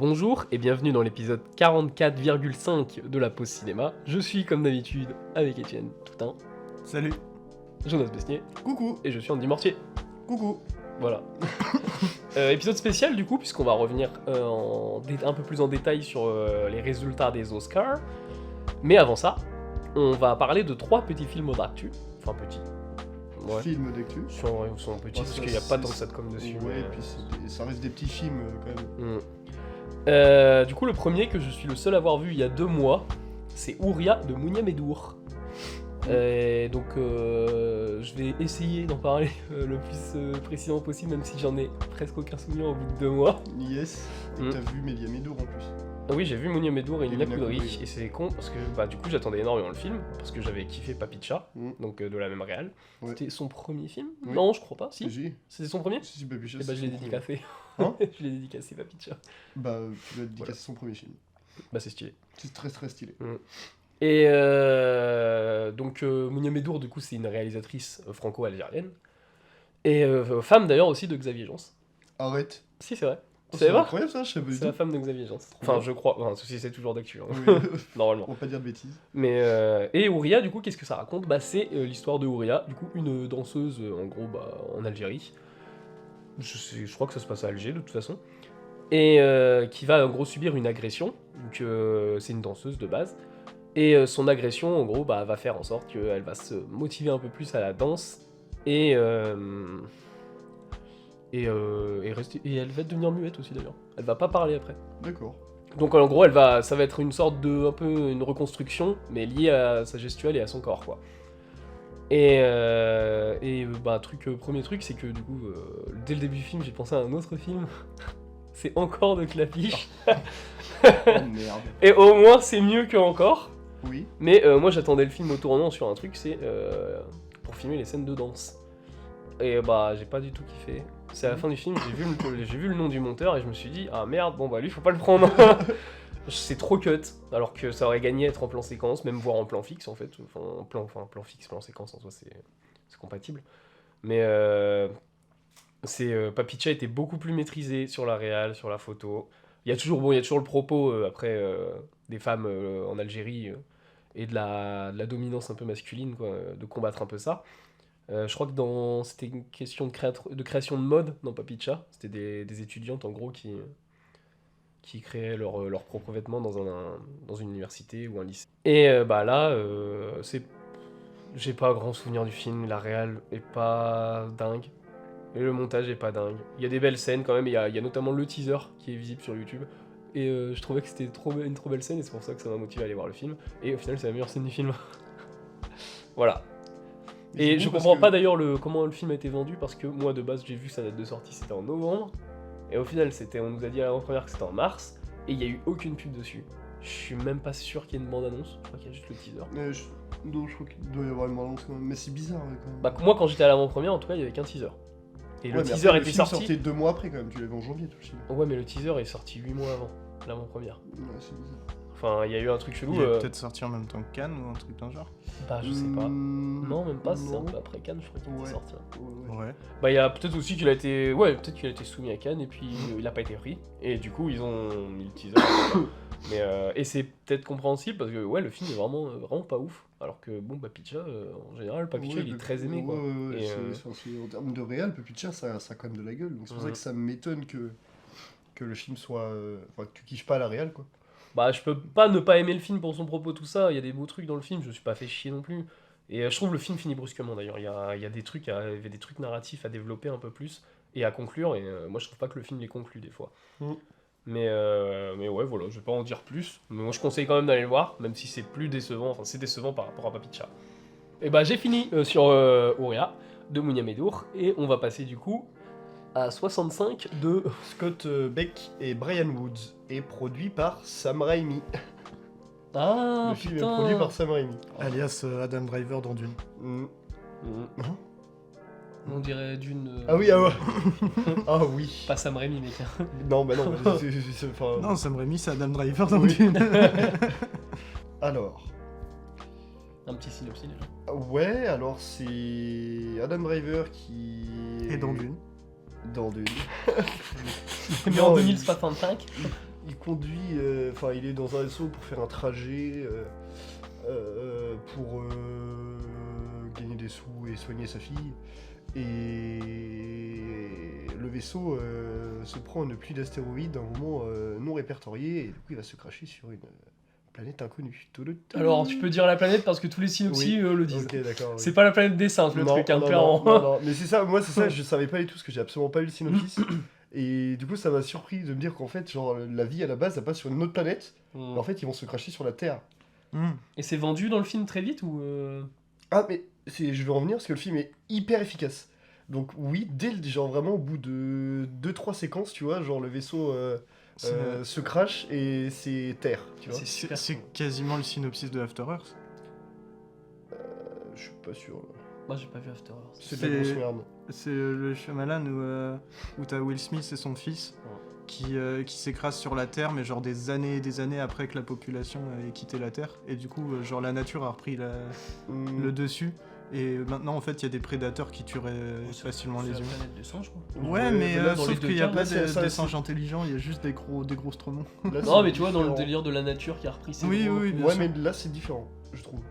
Bonjour et bienvenue dans l'épisode 44,5 de la pause cinéma. Je suis comme d'habitude avec Étienne Toutain, Salut. Jonas Besnier Coucou. et je suis Andy Mortier. Coucou. Voilà. Épisode spécial du coup, puisqu'on va revenir un peu plus en détail sur les résultats des Oscars. Mais avant ça, on va parler de 3 petits films d'actu. Enfin petits. Ouais. Film d'actu. Ils sont petits Ouais, parce ça, qu'il n'y a pas tant de c'est- ça de com dessus. Ouais, mais, et puis ça reste des petits films quand même. Du coup, le premier que je suis le seul à avoir vu il y a 2 mois, c'est Ouria de Mounia Medour. Donc, je vais essayer d'en parler le plus précisément possible, même si j'en ai presque aucun souvenir au bout de 2 mois. Yes. Et t'as vu Mélia Médour en plus. Ah oui, j'ai vu Mounia Medour et Nina Nina Kudry, Kudry. et c'est con parce que du coup j'attendais énormément le film, parce que j'avais kiffé Papicha, Mm. donc de la même réal. Ouais. C'était son premier film Oui. Non, je crois pas, si. Si. C'était son premier Si, Papicha. Et bah je l'ai dédicacé. Hein Je l'ai dédicacé Papicha. Bah, tu vas dédicacer son premier film. Bah c'est stylé. C'est très très stylé. Et donc Mounia Medour, du coup, c'est une réalisatrice franco-algérienne. Et femme d'ailleurs aussi de Xavier Jean. Arrête. Si, c'est vrai. Oh, Tu savais pas incroyable ça, je savais C'est la pas. femme de Xavier Jean. Trop Enfin, bien. je crois. Enfin, ceci c'est toujours d'actu, hein, Oui. normalement. On va pas dire de bêtises. Mais et Ouria, du coup, qu'est-ce que ça raconte ? Bah, c'est l'histoire de Ouria, du coup, une danseuse, en gros, en Algérie. Je crois que ça se passe à Alger, de toute façon. Et qui va, en gros, subir une agression. Donc, c'est une danseuse de base. Et son agression, en gros, va faire en sorte qu'elle va se motiver un peu plus à la danse. Et elle va devenir muette aussi, d'ailleurs. Elle va pas parler après. D'accord. Donc en gros, ça va être une sorte de, un peu une reconstruction, mais liée à sa gestuelle et à son corps, quoi. Premier truc, c'est que du coup, dès le début du film, j'ai pensé à un autre film. C'est encore de Clapiche. Oh merde. Et au moins, c'est mieux que encore. Oui. Mais moi, j'attendais le film au tournant sur un truc, c'est pour filmer les scènes de danse. Et bah, j'ai pas du tout kiffé. C'est à la fin du film, j'ai vu le nom du monteur et je me suis dit, ah merde, bon bah lui, faut pas le prendre. C'est trop cut, alors que ça aurait gagné à être en plan séquence, même voire en plan fixe en fait. Plan fixe, plan séquence en soi, c'est compatible. Mais Papicha était beaucoup plus maîtrisé sur la réal, sur la photo. Il y a toujours le propos après des femmes en Algérie et de la dominance un peu masculine, quoi, de combattre un peu ça. Je crois que c'était une question de création de mode dans Papicha. C'était des étudiantes en gros qui créaient leurs propres vêtements dans une université ou un lycée. Et là, j'ai pas grand souvenir du film. La réal est pas dingue. Et le montage est pas dingue. Il y a des belles scènes quand même. Il y a notamment le teaser qui est visible sur YouTube. Et je trouvais que c'était une trop belle scène et c'est pour ça que ça m'a motivé à aller voir le film. Et au final, c'est la meilleure scène du film. Voilà. Mais Et c'est je bon parce comprends que- pas d'ailleurs comment le film a été vendu, parce que moi de base j'ai vu que sa date de sortie c'était en novembre, et au final on nous a dit à l'avant-première que c'était en mars, et il y a eu aucune pub dessus. Je suis même pas sûr qu'il y ait une bande-annonce, je crois qu'il y a juste le teaser. Non, je crois qu'il doit y avoir une bande-annonce quand même. Mais c'est bizarre quand même. Bah moi quand j'étais à l'avant-première en tout cas il y avait qu'un teaser. Et Ouais, le mais teaser après, était le film sorti... sortait 2 mois après quand même. Tu l'avais en janvier tout le film. Ouais mais le teaser est sorti 8 mois avant l'avant-première. Ouais, c'est bizarre. Enfin il y a eu un truc chelou... Il est peut-être sorti en même temps que Cannes ou un truc dans le genre. Bah je sais pas. Non même pas, c'est un non. peu après Cannes je crois qu'il était Ouais. sorti. Ouais. Bah il y a peut-être aussi qu'il a été... Ouais, peut-être qu'il a été soumis à Cannes et puis il a pas été pris. Et du coup ils ont mis le teaser. Mais et c'est peut-être compréhensible parce que ouais le film est vraiment pas ouf. Alors que bon Papicha en général Papicha Ouais, il est mais- très aimé quoi. Ouais, Et, en termes de réel, Papicha ça a quand même de la gueule. Donc c'est pour ça Ouais. que ça m'étonne que le film soit. Enfin, que tu kiffes pas la réal quoi. Bah je peux pas ne pas aimer le film pour son propos tout ça. Il y a des beaux trucs dans le film, je me suis pas fait chier non plus. Et je trouve le film finit brusquement d'ailleurs. Il y a des trucs, il y avait des trucs narratifs à développer un peu plus et à conclure. Et moi je trouve pas que le film les conclut des fois. Mm. Mais ouais voilà, je vais pas en dire plus. Mais moi je conseille quand même d'aller le voir, même si c'est plus décevant. Enfin c'est décevant par rapport à Papicha. Et bah j'ai fini sur Ouria de Mounia Medour et on va passer du coup à 65 de... Scott Beck et Brian Woods est produit par Sam Raimi. Ah Le film est putain. produit par Sam Raimi. Alias Adam Driver dans Dune. Mm. Mhm. On dirait d'une... Ah oui, ah ouais. Ah oui. Pas Sam Raimi mec. Non, bah non. Enfin, Non, Sam Raimi, c'est Adam Driver dans Oui. Dune. Alors. Un petit synopsis déjà. Ouais, alors c'est Adam Driver qui Et dans Dune. Dans Dune. Mais Non, en 2065. il conduit, enfin il est dans un vaisseau pour faire un trajet, pour gagner des sous et soigner sa fille. Et le vaisseau se prend une pluie d'astéroïdes à un moment non répertorié, et du coup il va se cracher sur une planète inconnue. Alors, tu peux dire la planète parce que tous les synopsis le disent. Ok, d'accord. C'est pas la planète des singes, le Non, truc, hein, non, clairement. non, mais c'est ça, moi c'est ça, je savais pas du tout parce que j'ai absolument pas lu le synopsis. Et du coup, ça m'a surpris de me dire qu'en fait, genre, la vie à la base, elle passe sur une autre planète. Mais en fait, ils vont se cracher sur la Terre. Et c'est vendu dans le film très vite ou Ah, mais je vais en venir parce que le film est hyper efficace. Donc, oui, genre vraiment au bout de 2-3 séquences, tu vois, genre le vaisseau se crache et c'est Terre, tu vois. C'est super. C'est quasiment le synopsis de After Earth. Je suis pas sûr. Là. Moi, j'ai pas vu After Earth. C'est de la grosse merde. C'est le Shyamalan où t'as Will Smith et son fils qui s'écrasent sur la Terre, mais genre des années et des années après que la population ait quitté la Terre. Et du coup, genre la nature a repris le dessus. Et maintenant, en fait, il y a des prédateurs qui tueraient facilement les C'est la humains. planète des singes, quoi. Ouais, mais là, dans les sauf deux qu'il n'y a cas, pas là, c'est- ça, des c'est- singes intelligents, il y a juste des gros stromons. Là, Non, c'est mais tu vois, dans le différent. délire de la nature qui a repris ses Oui, gros- oui, bien Ouais, sûr. mais là, c'est différent, je trouve.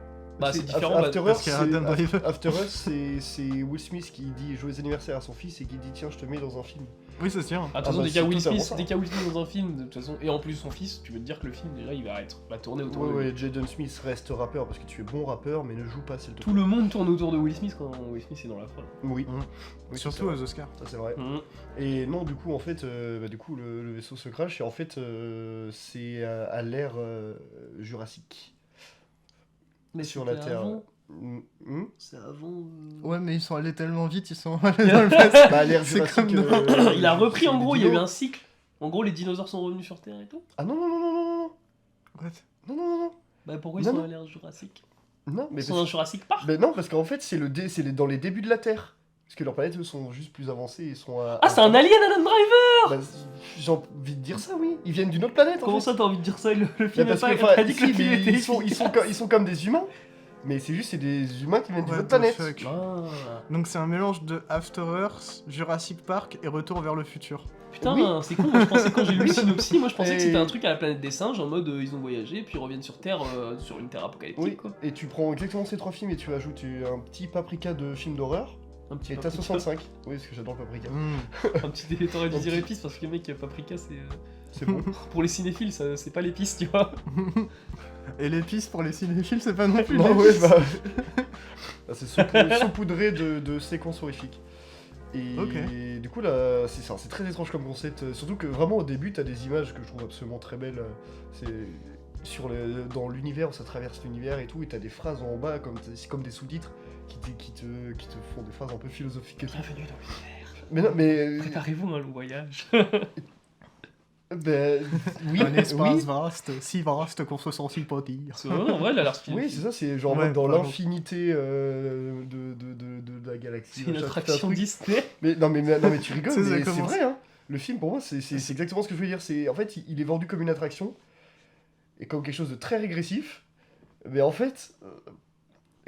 Bah, c'est différent, After bah, Earth, parce qu'il y a Adam Driver. After Earth, c'est Will Smith qui dit joyeux anniversaire à son fils et qui dit tiens, je te mets dans un film. Oui, ça se tient. Attention, bah, dès qu'il y a c'est Will totalement Smith, ça. dès qu'il y a Will Smith dans un film, de toute façon, et en plus son fils, tu veux te dire que le film déjà il va tourner autour de lui. Ouais, Jaden Smith reste rappeur parce que tu es bon rappeur, mais ne joue pas s'il te Tout plaît. le monde tourne autour de Will Smith quand Will Smith est dans la prod. Oui. Mhm. Oui, Surtout ça, c'est aux vrai. Oscars. Ça c'est vrai. Mhm. Et non, du coup, en fait, le vaisseau se crache et en fait, c'est à l'ère jurassique Mais sur c'était la Terre. avant. C'est avant. Ouais, mais ils sont allés tellement vite, ils sont allés dans le passé. Bah, l'ère C'est jurassique. comme dans- Il a repris en c'est gros, des il y a eu dinos. un cycle. En gros, les dinosaures sont revenus sur Terre et tout. Ah non, non, non, non, non, What non, non, non, non, Bah pourquoi ils Non, sont non. à l'ère Jurassique non, mais Ils sont dans Jurassic Park. ben non, parce qu'en fait, dans les débuts de la Terre. Parce que leurs planètes, eux, sont juste plus avancées et sont à... Ah, c'est un alien Adam Driver. Bah, j'ai envie de dire ça, oui. Ils viennent d'une autre planète, en Comment fait. ça t'as envie de dire ça? Le Bah, film parce a que, pas enfin, a dit que le si, film mais était ils sont comme des humains. Mais c'est juste, c'est des humains qui viennent d'une What autre the planète. fuck. Ah. Donc c'est un mélange de After Earth, Jurassic Park et Retour vers le futur. Putain, Oui. c'est con, moi je pensais quand j'ai lu le synopsis, moi je pensais que Et- c'était un truc à la planète des singes en mode ils ont voyagé puis ils reviennent sur Terre sur une Terre apocalyptique Oui, quoi. et tu prends exactement ces trois films et tu ajoutes un petit paprika de films d'horreur. Un petit Et t'as paprika. 65. Oui, parce que j'adore le paprika. Mm. Un petit t'aurais dû dire épice parce que mec paprika c'est C'est bon. pour les cinéphiles ça, c'est pas l'épice tu vois. Et l'épice pour les cinéphiles, c'est pas non plus Non, ouais, l'épice. bah. Ah, c'est saupoudré de séquences horrifiques. Et Ok. du coup, là, c'est ça, c'est très étrange comme concept. Surtout que vraiment au début, t'as des images que je trouve absolument très belles. C'est dans l'univers, ça traverse l'univers et tout, et t'as des phrases en bas comme des sous-titres qui te font des phrases un peu philosophiques et tout. Bienvenue dans l'univers. Mais non, mais. Préparez-vous à un long voyage. Ben, oui, Un espace oui. vaste, si vaste qu'on se sent si petit. Parce que, ouais, en vrai, il a l'air stylé. Oui, c'est ça, c'est genre Ouais, même dans vraiment. l'infinité de la galaxie. C'est une machin, tout un attraction truc. Disney. Mais non, mais tu rigoles, Ça, ça mais c'est commence. vrai, hein. Le film, pour moi, c'est exactement ce que je veux dire. En fait, il est vendu comme une attraction et comme quelque chose de très régressif. Mais en fait,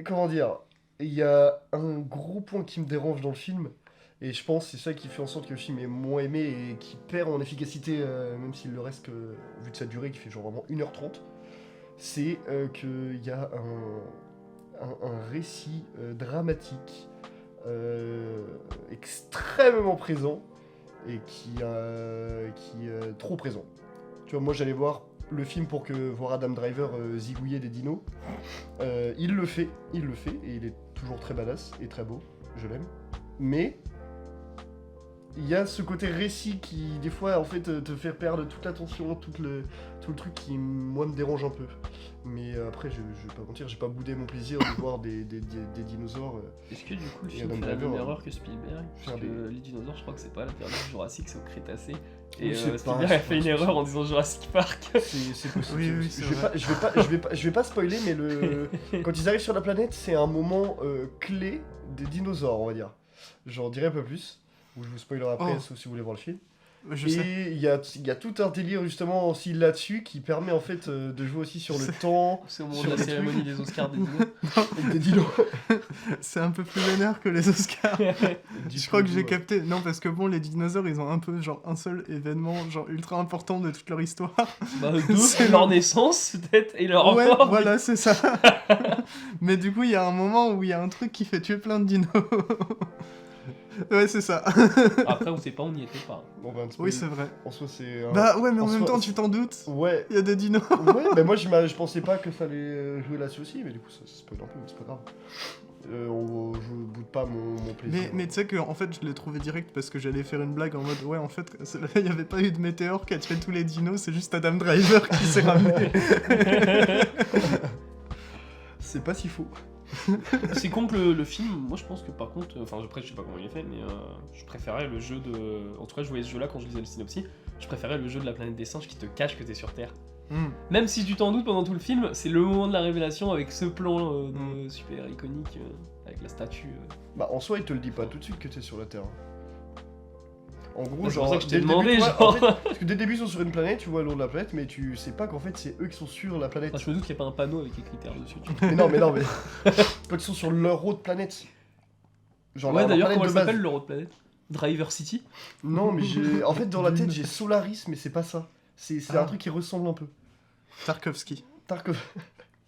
comment dire, il y a un gros point qui me dérange dans le film. Et je pense que c'est ça qui fait en sorte que le film est moins aimé et qui perd en efficacité, même s'il le reste, vu de sa durée, qui fait genre vraiment 1h30. C'est qu'il y a un récit dramatique extrêmement présent et qui est trop présent. Tu vois, moi j'allais voir le film pour voir Adam Driver zigouiller des dinos. Il le fait, et il est toujours très badass et très beau, je l'aime. Mais il y a ce côté récit qui, des fois, en fait, te fait perdre toute l'attention, tout le truc qui, moi, me dérange un peu. Mais après, je vais pas mentir, j'ai pas boudé mon plaisir de voir des dinosaures. Est-ce que du coup le Et film Adam fait la même Driver, erreur que Spielberg? Parce que des- les dinosaures, je crois que c'est pas la période Jurassique, c'est au Crétacé. Et Oui, c'est pas- Spielberg c'est a pas fait une un erreur souci. en disant Jurassic Park. C'est possible. Oui, c'est oui, possible. c'est Je vais vrai. je vais pas spoiler, mais quand ils arrivent sur la planète, c'est un moment clé des dinosaures, on va dire. J'en dirai un peu plus, ou je vous spoilerai après, Oh. sauf si vous voulez voir le film. Je sais. Et il y a tout un délire justement aussi là-dessus qui permet en fait de jouer aussi sur le temps, C'est au moment Sur de la les cérémonie des Oscars des dinos. avec des dinos. C'est un peu plus vénère que les Oscars. Je crois que j'ai capté. Non, parce que bon, les dinosaures, ils ont un peu genre un seul événement genre ultra important de toute leur histoire. Bah, C'est leur naissance, peut-être, et leur Ouais, mort. voilà, c'est ça. Mais du coup, il y a un moment où il y a un truc qui fait tuer plein de dinos. Ouais, c'est ça. Après, on sait pas, on n'y était pas. Bon, ben, Oui, c'est vrai. en soi c'est... Bah ouais, mais en en même soi, temps, c'est- tu t'en doutes. Ouais, Il y a des dinos. ouais, mais moi je pensais pas que ça allait jouer là-dessus aussi, mais du coup ça spoil un peu, mais c'est pas grave. Je boude pas mon plaisir. Mais tu sais que en fait, je l'ai trouvé direct parce que j'allais faire une blague en mode ouais, en fait, il y avait pas eu de météore qui a tué tous les dinos, c'est juste Adam Driver qui s'est ramené. C'est pas si faux. C'est con que le film, moi je pense que par contre, enfin après je sais pas comment il est fait, mais je préférais le jeu de... En tout cas je voyais ce jeu là quand je lisais le synopsis, je préférais le jeu de la planète des singes qui te cache que t'es sur Terre. Même si tu t'en doutes pendant tout le film, c'est le moment de la révélation avec ce plan super iconique, avec la statue. Bah en soi il te le dit pas tout de suite que t'es sur la Terre. En gros, Bah, c'est pour genre, ça que je t'ai dès le demandé, début, genre. en fait, parce que dès le début ils sont sur une planète, tu vois le long de la planète, mais tu sais pas qu'en fait c'est eux qui sont sur la planète. Enfin, je me doute qu'il n'y a pas un panneau avec écrit Terre dessus. Mais non, mais quand ils sont sur leur autre planète. Genre Ouais, leur d'ailleurs, planète comment elle de base. s'appelle le road planet Driver City. Non, mais j'ai. En fait, dans la tête, j'ai Solaris, mais c'est pas ça. C'est Ah. un truc qui ressemble un peu. Tarkovsky.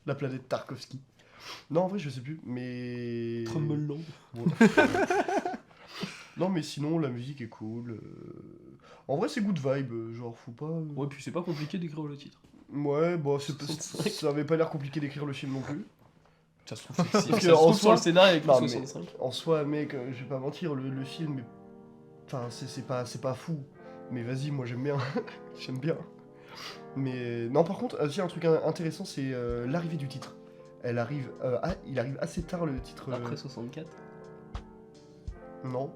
La planète Tarkovsky. Non, en vrai, je sais plus, mais. Trumbullland. Ouais. Non, mais sinon, la musique est cool. En vrai, c'est good vibe. Genre, faut pas. Ouais, puis c'est pas compliqué d'écrire le titre. Ouais, bon, 65. ça avait pas l'air compliqué d'écrire le film non plus. Ça se trouve, ça que se en trouve sur soi- le scénario avec le Non, mais- 65. En soi, mec, je vais pas mentir, le film est. Enfin, c'est pas fou. Mais vas-y, moi j'aime bien. J'aime bien. Mais. Non, par contre, tiens, un truc intéressant, c'est l'arrivée du titre. Il arrive assez tard le titre. Après 64. Non.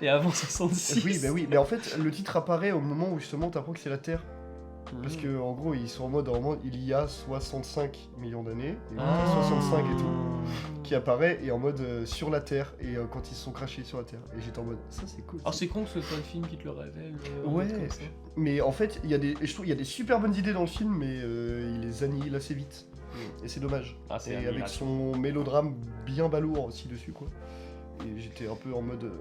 Et avant 66. Oui, bah oui, mais en fait, le titre apparaît au moment où justement t'apprends que c'est la Terre. Parce que en gros, ils sont en mode, il y a 65 millions d'années, et Ah. 65 et tout, qui apparaît et en mode sur la Terre, et quand ils se sont crachés sur la Terre. Et j'étais en mode, ça c'est cool. Ah, c'est con que ce soit le film qui te le révèle. Ouais. comme ça. Mais en fait, je trouve il y a des super bonnes idées dans le film, mais il les annihile assez vite. Et c'est dommage. Ah, c'est Et avec annihilation. son mélodrame bien balourd aussi dessus, quoi. Et j'étais un peu en mode,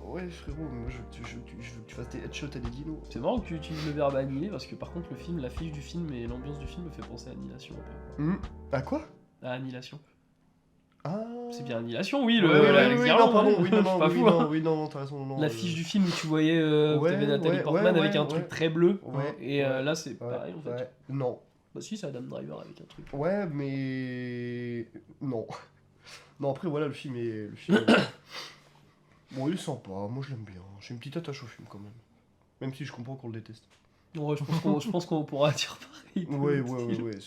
ouais frérot, moi je veux que tu fasses des headshots à des dinos. C'est marrant que tu utilises le verbe annihiler parce que par contre, le film, l'affiche du film et l'ambiance du film me fait penser à Annihilation un peu. À quoi? À Annihilation. Ah. C'est bien Annihilation, oui, Ouais, Alex oui, Garland, non, pardon, ouais. oui, non, Je suis pas fou, hein. non, t'as raison, non. L'affiche du film où tu voyais où Ouais, t'avais Nathalie ouais, Portman ouais, avec un ouais, truc ouais. très bleu. Ouais, Et ouais, là, c'est ouais, pareil en fait. ouais. Non. Bah si, c'est Adam Driver avec un truc. Ouais, mais. Non. Non, après, voilà, le film est. Bon, il est sympa, moi je l'aime bien. J'ai une petite attache au film quand même. Même si je comprends qu'on le déteste. Ouais, je pense qu'on pourra dire pareil. pour Ouais, le ouais, style. ouais,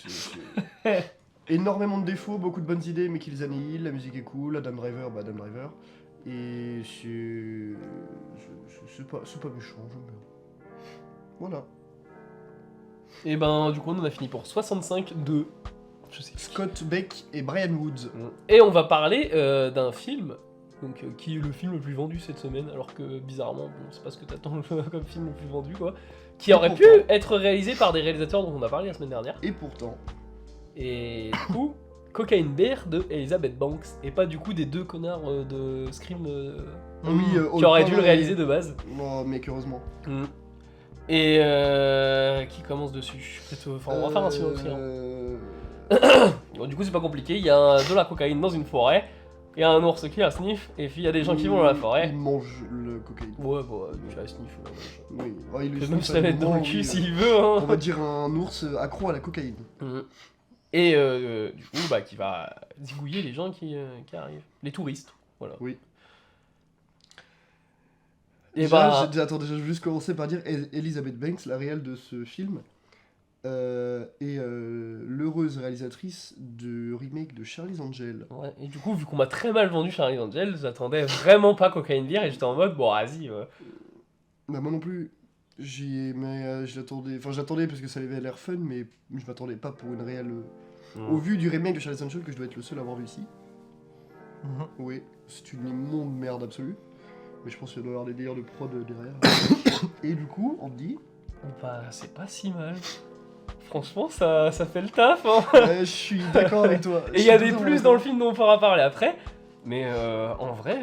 c'est. Énormément de défauts, beaucoup de bonnes idées, mais qui les annihilent. La musique est cool, Adam Driver, bah Adam Driver. Et c'est pas méchant, j'aime bien. Voilà. Et ben, du coup, on en a fini pour 65-2. Je sais. Scott Beck et Brian Woods. Et on va parler d'un film, donc, qui est le film le plus vendu cette semaine, alors que bizarrement, bon, c'est pas ce que t'attends comme film le plus vendu, quoi. Qui Et aurait pu pourtant- être réalisé par des réalisateurs dont on a parlé la semaine dernière. Et pourtant, Et du coup, Cocaine Bear de Elizabeth Banks, et pas du coup des deux connards de Scream qui auraient dû le réaliser de base. Non, mec, heureusement. Et qui commence dessus. Peut-être, enfin, on va faire un synopsis. Bon, du coup, c'est pas compliqué. Il y a de la cocaïne dans une forêt. Il y a un ours qui la sniffe. Et puis il y a des gens qui vont dans la forêt. Il mange le cocaïne. Ouais, bon, tu la sniffe. Oui. Oh, il Il le peut même sniffe se à la un mettre dans moment, le cul oui, s'il veut. Hein. On va dire un ours accro à la cocaïne. Et du coup, bah, qui va zigouiller les gens qui arrivent. Les touristes. Voilà. Oui. Et Déjà, bah. attends, déjà, je vais juste commencer par dire Elizabeth Banks, la réelle de ce film, est l'heureuse réalisatrice du remake de Charlie's Angel. Ouais, et du coup, vu qu'on m'a très mal vendu Charlie's Angel, j'attendais vraiment pas Cocaine Bear et j'étais en mode, bon, vas-y. Bah, moi non plus. J'attendais parce que ça avait l'air fun, mais je m'attendais pas pour une réelle. Au vu du remake de Charlie's Angel, que je dois être le seul à avoir vu ici. Oui, c'est une immonde merde absolue. Mais je pense qu'il doit y avoir des délires de prod derrière. Et du coup, on te dit... Bah, c'est pas si mal. Franchement, ça fait le taf, hein. Je suis d'accord avec toi. Et il y a des plus dans le film dont on pourra parler après. Mais en vrai,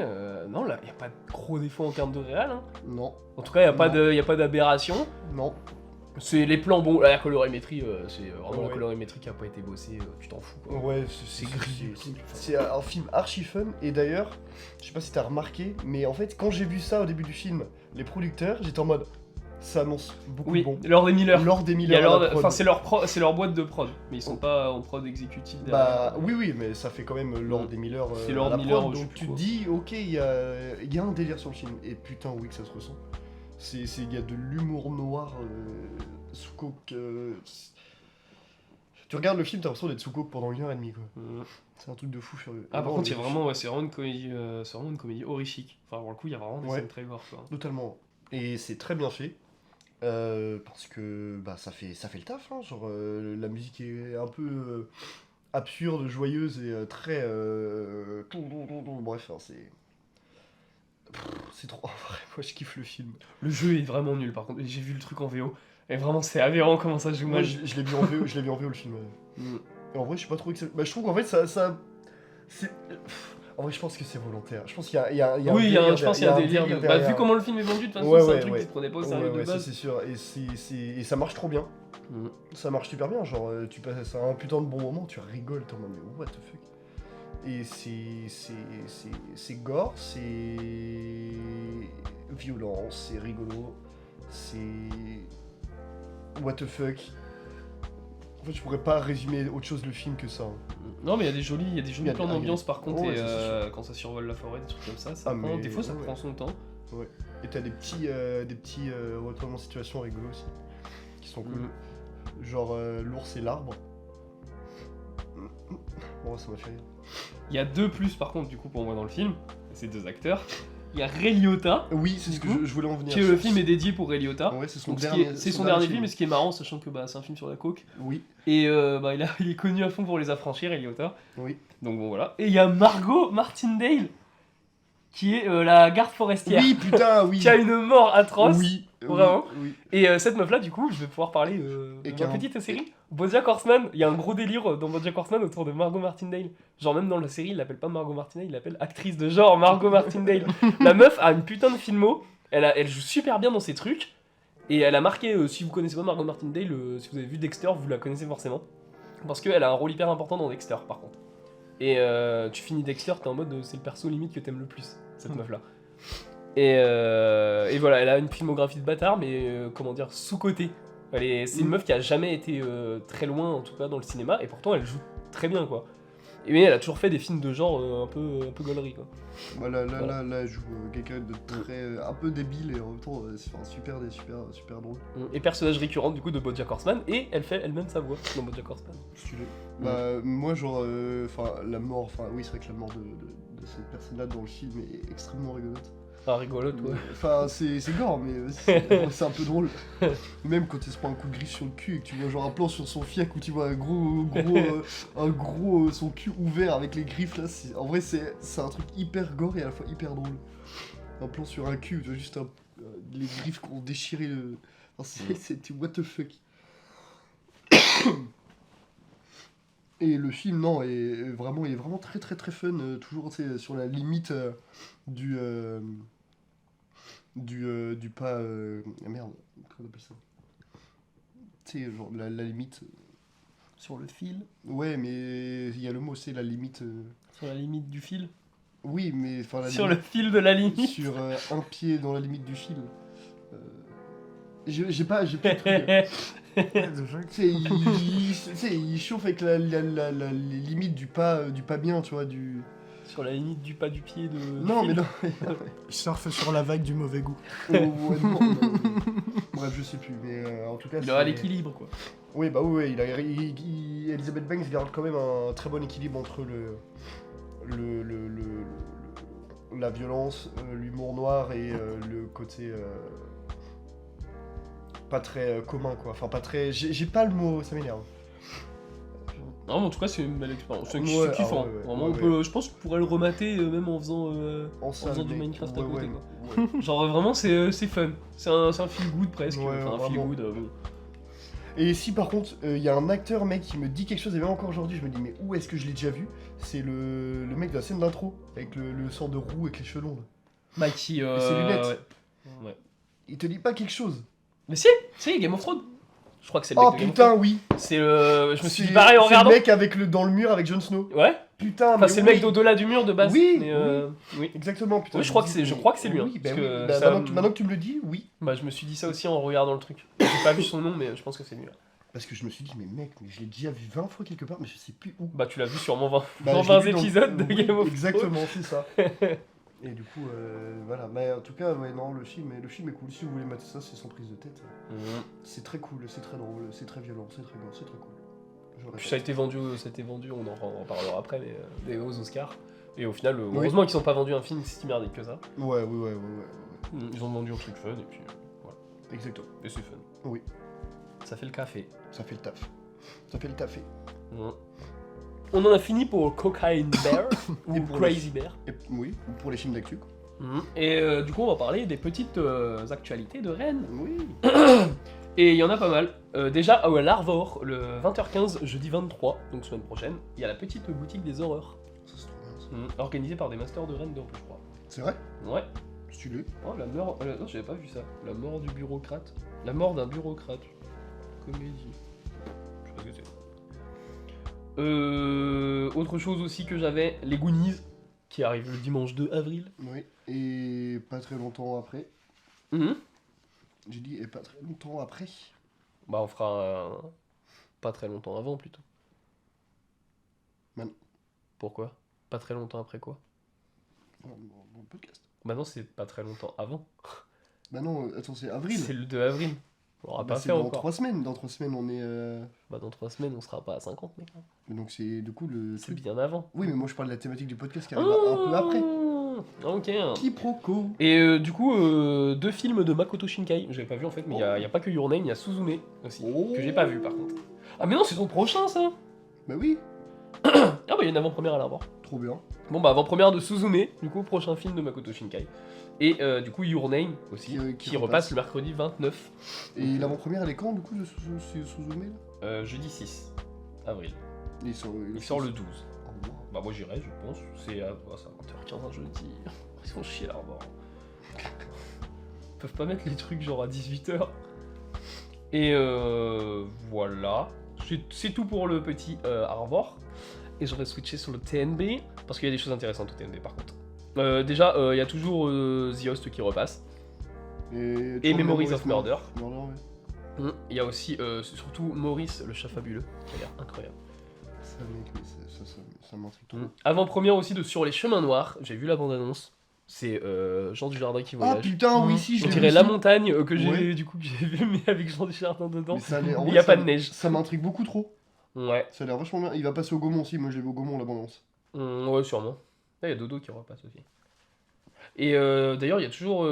non, là, il n'y a pas de gros défauts en termes de réal. Hein. Non, En tout cas, il n'y a pas d'aberration. non. C'est les plans, bon, la colorimétrie, c'est vraiment Ouais. la colorimétrie qui a pas été bossée, tu t'en fous, quoi. Ouais, C'est gris. C'est un film archi fun. Et d'ailleurs, je sais pas si t'as remarqué, mais en fait, quand j'ai vu ça au début du film, les producteurs, j'étais en mode, ça annonce beaucoup Oui, de bon. Lord et Miller. Lord des Il y a Miller. à la Lord- prod. Enfin, c'est leur boîte de prod, mais ils sont pas en prod exécutif derrière. Bah oui, mais ça fait quand même Lord des Miller. C'est Lord à la Miller, prod, je sais donc plus tu te quoi. dis, ok, il y a un délire sur le film. Et putain, oui, que ça se ressent. Il y a de l'humour noir sous coke. Tu regardes le film, t'as l'impression d'être sous coke pendant 1h30, quoi. C'est un truc de fou furieux. Ah, par Non, contre, mais c'est vraiment une comédie, horrifique. Enfin, pour le coup, il y a vraiment des Ouais. scènes très gore, quoi. Totalement. Et c'est très bien fait. Parce que bah, ça fait le taf. Hein, genre, la musique est un peu absurde, joyeuse et très. Bref, hein, c'est trop. En vrai, moi je kiffe le film. Le jeu est vraiment nul, par contre. J'ai vu le truc en VO. Et vraiment, c'est aberrant comment ça joue Moi mal. je l'ai vu en VO, je l'ai vu en VO le film. Mm. Et en vrai, je suis pas trop excellent. Bah, je trouve qu'en fait, c'est. En vrai, je pense que c'est volontaire. Je pense qu'il y a un Oui, délire je pense qu'il y a un délire. Bah, derrière. vu comment le film est vendu, de toute façon, Ouais, c'est un ouais, truc ouais. qui se prenait pas au Ouais, sérieux de ouais, ça base. c'est sûr. Et ça marche trop bien. Mm. Ça marche super bien. Genre, tu passes un putain de bon moment, tu rigoles, t'es en mode, mais what the fuck. Et c'est gore, c'est violent, c'est rigolo, c'est what the fuck. En fait, je pourrais pas résumer autre chose le film que ça. Hein. Non, mais il y a des jolis Il y plans a des- d'ambiance par contre, Ouais, et ça, c'est sûr. quand ça survole la forêt, des trucs comme ça. Ah, mais Des fois, ça ouais, prend son temps. Et t'as des petits retournements de situation rigolos aussi, qui sont cool. Mm. Genre l'ours et l'arbre. Bon, ça m'a fait rire. Il y a deux plus par contre, du coup, pour moi dans le film. C'est deux acteurs. Il y a Ray Liotta, Oui, c'est ce que Du coup, je voulais en venir. qui le film est dédié pour Ray Liotta. Ouais, c'est son Donc, dernier. c'est son dernier film, et ce qui est marrant, sachant que c'est un film sur la coke. Oui, Et il est connu à fond pour les affranchir, Ray Liotta. oui. Donc bon, voilà. Et il y a Margot Martindale, qui est la garde forestière, Oui, putain, oui. qui a une mort atroce. Oui, Vraiment. Oui. Et cette meuf-là, du coup, je vais pouvoir parler Et de qui a ma un- petite série. BoJack Horseman, il y a un gros délire dans BoJack Horseman autour de Margot Martindale. Genre même dans la série, il l'appelle pas Margot Martindale, il l'appelle actrice de genre Margot Martindale. La meuf a une putain de filmo, elle joue super bien dans ses trucs. Et elle a marqué, si vous connaissez pas Margot Martindale, si vous avez vu Dexter, vous la connaissez forcément. Parce qu'elle a un rôle hyper important dans Dexter, par contre. Et tu finis Dexter, t'es en mode, c'est le perso limite que t'aimes le plus, cette meuf-là. Et voilà, elle a une filmographie de bâtard, mais comment dire, sous-côté. C'est une meuf qui a jamais été très loin, en tout cas, dans le cinéma, et pourtant elle joue très bien, quoi. Mais elle a toujours fait des films de genre un peu gaulerie, quoi. Bah, là, Voilà. elle joue quelqu'un de très. Un peu débile et en même temps, c'est super drôle. Et personnage récurrent, du coup, de BoJack Horseman, et elle fait elle-même sa voix dans BoJack Horseman. Stylé. Bah, moi, genre. La mort. Enfin, oui, c'est vrai que la mort de cette personne-là dans le film est extrêmement rigolote. Ah, rigolote, ouais. Enfin, c'est gore, mais c'est un peu drôle. Même quand il se prend un coup de griffe sur le cul et que tu vois genre un plan sur son fiac où tu vois un gros son cul ouvert avec les griffes là. En vrai, c'est un truc hyper gore et à la fois hyper drôle. Un plan sur un cul, tu vois juste les griffes qui ont déchiré le. Enfin, c'est what the fuck. Et le film, non, est vraiment très très très fun, toujours sur la limite du pas. Merde, comment on appelle ça? Tu sais, genre la limite. Sur le fil, Ouais, mais il y a le mot, c'est la limite. sur la limite du fil, Oui, mais enfin la sur le fil de la limite. sur un pied dans la limite du fil. J'ai pas le truc. Tu sais, il chauffe avec les limites du pas bien, tu vois, du... Sur la limite du pas du pied de. Non, du mais fil. non. Il surfe sur la vague du mauvais goût. Ouais, non, non. Bref, je sais plus, mais en tout cas... Il aura l'équilibre, quoi. Oui, bah oui, Elizabeth Banks garde quand même un très bon équilibre entre la violence, l'humour noir et le côté pas très commun, quoi. Enfin, pas très... J'ai pas le mot, ça m'énerve. Non, mais en tout cas, c'est une belle expérience. C'est Ouais, kiffant. ah ouais, Vraiment, ouais, on peut, je pense qu'on pourrait le remater même en faisant, En salle, du mec. Minecraft à Ouais, côté. ouais, Quoi. ouais. Genre, vraiment, c'est fun. C'est un feel good presque. Ouais, Enfin, un feel vraiment. good. Bon. Et si par contre, il y a un acteur, mec, qui me dit quelque chose, et même encore aujourd'hui, je me dis, mais où est-ce que je l'ai déjà vu? C'est le mec de la scène d'intro, avec le sort de roue avec les cheveux longs. Là. Mikey, Et ses lunettes. Ouais. Il te dit pas quelque chose? Mais si, Game of Thrones. Je crois que c'est le mec Oh de Game of putain, Thrones. oui! C'est le. Je me suis dit C'est- pareil en C'est regardant. le mec avec dans le mur avec Jon Snow. Ouais. Putain, Enfin, mais c'est le oui. mec d'au-delà du mur de base. Oui, mais, oui. Exactement, putain. Oui, je crois que c'est lui, hein, Oui, bah parce oui. que Bah, ça maintenant que tu me le dis, oui. Bah, je me suis dit ça aussi en regardant le truc. J'ai pas vu son nom, mais je pense que c'est lui. Là. Parce que je me suis dit, mais mec, mais je l'ai déjà vu 20 fois quelque part, mais je sais plus où. Bah, tu l'as vu sûrement 20, Bah, dans je l'ai 20 vu dans- épisodes de oui, Game of Thrones. Exactement, c'est ça. Et du coup, voilà. Mais en tout cas, ouais, non, le film est cool. Si vous voulez mettre ça, c'est sans prise de tête. C'est très cool, c'est très drôle, c'est très violent, c'est très bon, c'est très cool. Je le Puis répète. ça a été vendu, on en reparlera après, mais aux Oscars. Et au final, Oui. heureusement qu'ils ont pas vendu un film si merdique que ça. Ouais. Ils ont vendu un truc fun, et puis voilà. Exactement. Et c'est fun. Oui. Ça fait le café. Ça fait le taf. Ça fait le tafé. On en a fini pour Cocaine Bear, ou Et pour Crazy Bear. Et, oui, pour les films d'actu. Et du coup, on va parler des petites actualités de Rennes. Oui. Et il y en a pas mal. Déjà, à l'Arvor, le 20h15, jeudi 23, donc semaine prochaine, il y a la petite boutique des horreurs. Ça se trouve bien, ça. Organisée par des masters de Rennes, en plus, je crois. C'est vrai? Ouais. Stylé. Oh, la mort. Non, j'avais pas vu ça. La mort du bureaucrate. La mort d'un bureaucrate. Comédie. Je sais pas ce que c'est. Autre chose aussi que j'avais, les Goonies, qui arrive le dimanche 2 avril. Oui. Et pas très longtemps après. J'ai dit, et pas très longtemps après. Bah, on fera pas très longtemps avant plutôt. Man. Pourquoi? Pas très longtemps après quoi? Dans le podcast. Bah non, c'est pas très longtemps avant. Bah non, attends, c'est avril. C'est le 2 avril. On l'aura Bah, pas c'est fait dans encore. 3 semaines. Dans 3 semaines, on est. Bah dans 3 semaines, on sera pas à 50, mec. Donc c'est du coup le C'est truc. bien avant. Oui, mais moi je parle de la thématique du podcast qui arrive un peu après. Ok. Quiproquo. Et du coup, 2 films de Makoto Shinkai. J'avais pas vu en fait, mais il y a pas que Your Name, il y a Suzume aussi. Oh. Que j'ai pas vu par contre. Ah mais non, c'est son prochain ça. Bah oui, Ah bah il y a une avant-première à l'Arvor. trop bien. Bon bah avant-première de Suzume, du coup prochain film de Makoto Shinkai. Et du coup Your Name aussi, qui repasse le mercredi 29. Et l'avant-première, elle est quand du coup de Suzume là? Jeudi 6 avril. Il sort, Il sort le 12. Oh, wow. Bah moi j'irai je pense. C'est à 20h15 un jeudi. Ils sont chiés l'Arvor. Ils peuvent pas mettre les trucs genre à 18h. Et voilà. C'est tout pour le petit Arvor. Et je vais switcher sur le TNB. Parce qu'il y a des choses intéressantes au TNB par contre. Déjà, il y a toujours The Host qui repasse. Et toujours Memories of Murder. Ouais. Il y a aussi surtout Maurice, le chat fabuleux, qui a l'air incroyable. Ça, mec, mais ça m'intrigue trop. Avant-première aussi de Sur les chemins noirs, j'ai vu la bande-annonce. C'est Jean Dujardin qui Ah voyage. putain, oui, si, je On l'ai dirait vu La aussi. Montagne que j'ai Ouais. du coup que j'ai vu mais avec Jean Dujardin dedans. Mais ça a l'air- en Il vrai, n'y a ça- pas de neige. Ça m'intrigue beaucoup trop. Ouais. Ça a l'air vachement bien. Il va passer au Gaumont aussi. Moi, je l'ai vu au Gaumont, la bande-annonce. Ouais, sûrement. Là, il y a Dodo qui repasse aussi. Et d'ailleurs, il y a toujours.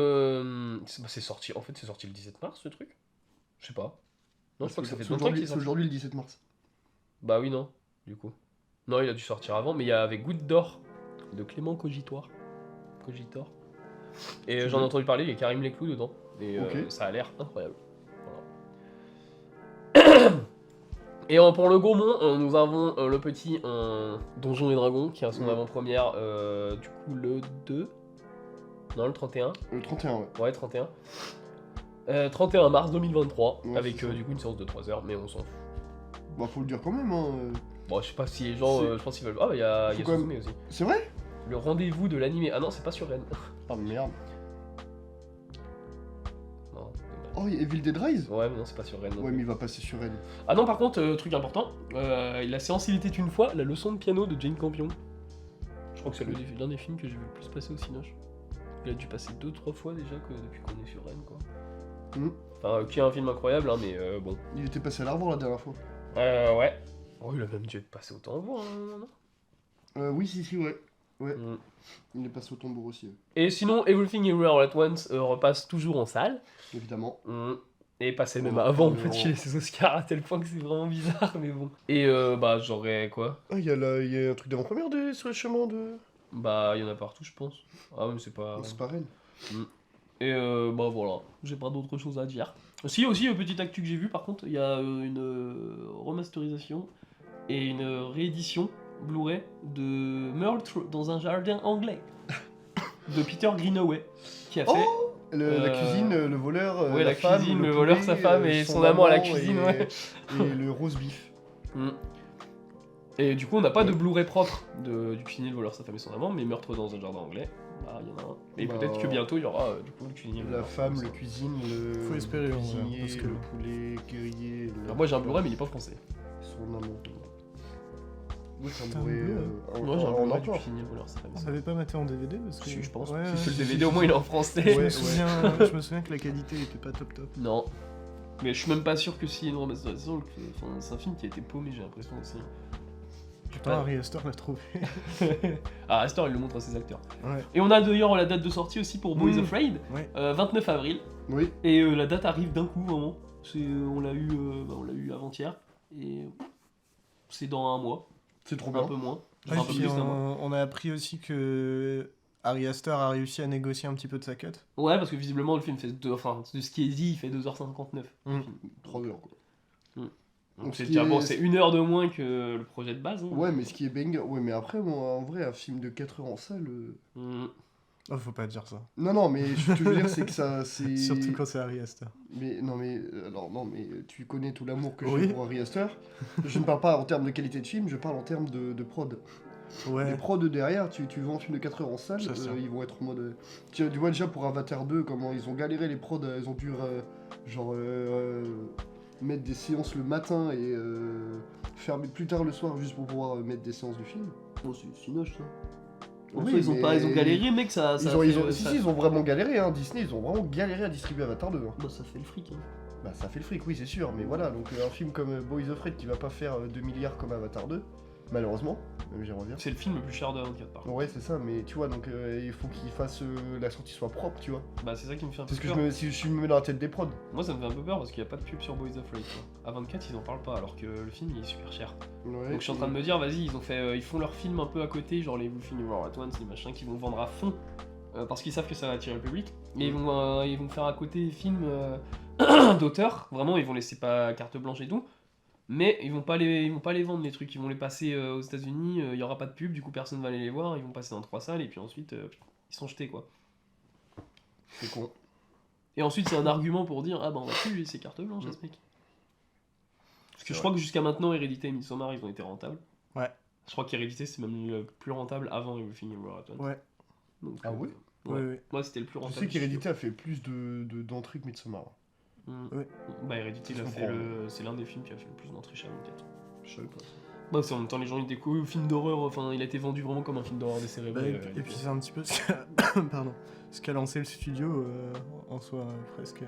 C'est sorti. En fait, c'est sorti le 17 mars ce truc. Je sais pas. Non, je crois que ça fait longtemps qu'il est C'est sorti. aujourd'hui le 17 mars. Bah oui, non, du coup. Non, il a dû sortir avant, mais il y a avec Goutte d'or de Clément Cogitor. Et j'en ai entendu parler, il y a Karim Leclou dedans. Et Ok. ça a l'air incroyable. Voilà. Et pour le Gaumont, nous avons le petit Donjons et Dragons qui a son avant-première du coup le 2. Non, le 31. Le 31, ouais. Ouais, 31. 31 mars 2023, Ouais, avec c'est ça. du coup une séance de 3 heures, mais on s'en fout. Bah, faut le dire quand même, hein. Bon, je sais pas si les gens, C'est- je pense qu'ils veulent. Ah, il y a Faut quand Suzume aussi. C'est vrai? Le rendez-vous de l'animé. Ah non, c'est pas sur Rennes. Ah merde. Non, dommage. Oh, il y a Evil Dead Rise? Ouais, mais non, c'est pas sur Rennes. non Ouais, plus. mais il va passer sur Rennes. Ah non, par contre, truc important, la séance Il était une fois, la leçon de piano de Jane Campion. Je crois que c'est l'un des films que j'ai vu le plus passer au Cinoche. Il a dû passer 2-3 fois déjà depuis qu'on est sur Rennes, quoi. Enfin, qui est un film incroyable, hein, mais bon. Il était passé à l'Arvor la dernière fois. Ouais. Oh, il a même dû être passé au tambour, hein, non Oui, si, ouais. Ouais. Mm. Il est passé au tambour aussi, Et sinon, Everything Everywhere All At Once repasse toujours en salle. évidemment. Et passait même Oh, avant, en non. fait, qu'il ait ses Oscars, à tel point que c'est vraiment bizarre, mais bon. Et bah, j'aurais quoi? Ah, il y a un truc d'avant-première sur les chemins de. Bah, il y en a partout, je pense. Ah, mais c'est pas. C'est pas Rennes. Et bah voilà, j'ai pas d'autre chose à dire. Si, aussi, petite actu que j'ai vu, par contre, il y a une remasterisation et une réédition Blu-ray de Meurtre dans un jardin anglais de Peter Greenaway, qui a fait. La cuisine, le voleur, ouais, la la femme, cuisine, le poulet, voleur, sa femme et son amant à la cuisine, et, ouais. et le rose beef. Et du coup, on n'a pas de Blu-ray propre du cuisinier, le voleur, sa femme et son amant, mais Meurtre dans un jardin anglais, bah, il y en a un. Et Bah, peut-être que bientôt, il y aura du coup le cuisinier. le La voleur, femme, ça. le cuisine, le Faut espérer, en vrai, cuisinier, parce que- le poulet grillé. Alors moi, j'ai un Blu-ray, mais il est pas français. Son amant. Ouais, c'est T'as un un Blu-ray. Blu-ray Moi, j'ai un en Blu-ray du encore. cuisinier, le voleur, sa femme et On son l'avait pas maté en DVD parce que. Si, je pense. Ouais, Si, ouais. le DVD, au moins, il est en français. Je Ouais, me souviens, je me souviens que la qualité était pas top top. Non. Mais je suis même pas sûr que s'il y a une remasterisation, enfin, c'est un film qui a été paumé, j'ai l'impression aussi. Putain, Harry Astor l'a trouvé. Ah, Astor, il le montre à ses acteurs. Ouais. Et on a d'ailleurs la date de sortie aussi pour Boys Afraid, Ouais. 29 avril. Oui. Et la date arrive d'un coup, vraiment. On l'a eu avant-hier. Et c'est dans un mois, C'est trop un bien. peu moins. Ouais, Enfin, un peu puis plus d'un mois. on a appris aussi que Harry Astor a réussi à négocier un petit peu de sa cut. Ouais, parce que visiblement, le film fait enfin, de ce qui est dit, il fait 2h59. Mm. 3 heures quoi. Donc Ce c'est qui est- bon, c'est 1 heure de moins que le projet de base. Hein. Ouais, mais ce qui est banger. Ouais, mais après, moi, en vrai, un film de 4 heures en salle. Mm. Oh, faut pas dire ça. Non, mais ce que je veux dire, c'est que ça. C'est... Surtout quand c'est Harry Astor. Mais non, mais. Alors, non, mais tu connais tout l'amour que Oui. j'ai pour Harry Astor. Je ne parle pas en termes de qualité de film, je parle en termes de prod. Les Ouais. prods derrière, tu vends un film de 4 heures en salle, Ça, ça. ils vont être en mode. Tu vois déjà pour Avatar 2, comment ils ont galéré les prods, ils ont dû mettre des séances le matin et fermer plus tard le soir juste pour pouvoir mettre des séances du film. Bon, c'est noche ça. En Oui, soi, ils ont mais- pas, ils ont galéré, mec, ça. Ils ça ont, fait, ils ont- si, ça- si, ils ont vraiment galéré, hein. Disney, ils ont vraiment galéré à distribuer Avatar 2. Hein. Bah, ça fait le fric. Hein. Bah ça fait le fric, oui, c'est sûr, mais voilà, donc un film comme Boys Afraid qui va pas faire 2 milliards comme Avatar 2, malheureusement, même j'aimerais bien. C'est le film le plus cher de 24 par contre. Ouais, c'est ça, mais tu vois, donc il faut qu'il fasse la sortie soit propre, tu vois. Bah, c'est ça qui me fait un peu C'est ce que peur. si je me mets dans la tête des prods. Moi, ça me fait un peu peur parce qu'il n'y a pas de pub sur Boys Afraid. Quoi. À 24, ils en parlent pas alors que le film il est super cher. Ouais, Donc je suis en train de me dire, vas-y, ils font leur film un peu à côté, genre les Wolfing War at Once, les machins qu'ils vont vendre à fond parce qu'ils savent que ça va attirer le public. Et ils vont faire à côté des films d'auteur, vraiment, ils vont laisser pas carte blanche et tout. Mais ils vont pas les vendre les trucs, ils vont les passer aux États-Unis, il y aura pas de pub, du coup personne va aller les voir, ils vont passer dans 3 salles et puis ensuite ils sont jetés quoi. C'est con. Et ensuite c'est un argument pour dire ah bah on va plus laisser carte blanche à ce mec. Parce que C'est je crois que jusqu'à maintenant Hérédité et Midsommar ils ont été rentables. Ouais. Je crois qu'Hérédité c'est même le plus rentable avant Everything Everywhere at Once. Ouais. Donc, Ah ouais ouais. Ouais, ouais. Moi c'était le plus Je rentable. sais du qu'Hérédité a fait plus d'entrées que Midsommar. studio. Ouais. Bah Hérédité il Je a fait comprends. c'est l'un des films qui a fait le plus d'entrées chez A24. Je savais pas. Bah c'est en même temps les gens ils découvrent film d'horreur, enfin il a été vendu vraiment comme un film d'horreur décérébré. Bah, et puis c'est un petit peu pardon, ce qu'a lancé le studio en soi presque.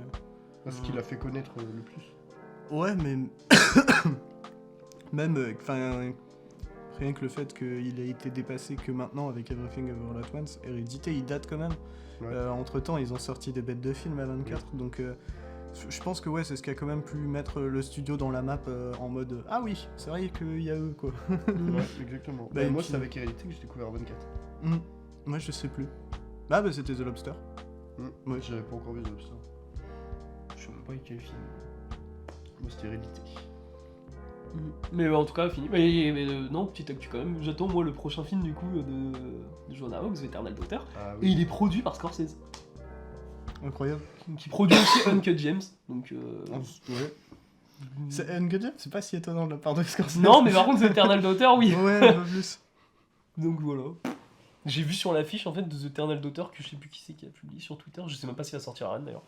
Ce qui l'a fait connaître le plus. Ouais, mais même, enfin, rien que le fait qu'il ait été dépassé que maintenant avec Everything Everywhere at Once, Hérédité, il date quand même. Ouais. Entre temps, ils ont sorti des bêtes de films à 24, donc je pense que ouais, c'est ce qui a quand même pu mettre le studio dans la map en mode ah oui, c'est vrai qu'il y a eux quoi. Ouais, exactement. Bah, Bah, et moi, puis- c'est avec Hérédité que j'ai découvert 24. Moi, je sais plus. Bah, c'était The Lobster. Ouais. J'avais pas encore vu The Lobster. Je sais même pas quel film. Moi, c'était Hérédité. Mais en tout cas, fini. Mais non, petite actu quand même. J'attends moi le prochain film du coup de Jonah Hawks, The Eternal Daughter. Ah Et il est produit par Scorsese. Incroyable. Qui produit aussi Uncut Gems. Donc. Ouais. C'est Uncut Gems, c'est pas si étonnant de la part de Scorsese. Non, mais par contre, The Eternal Daughter, oui. Ouais, un peu plus. Donc voilà. J'ai vu sur l'affiche en fait de The Eternal Daughter que je sais plus qui c'est qui a publié sur Twitter. Je sais même pas s'il va sortir à Rennes d'ailleurs.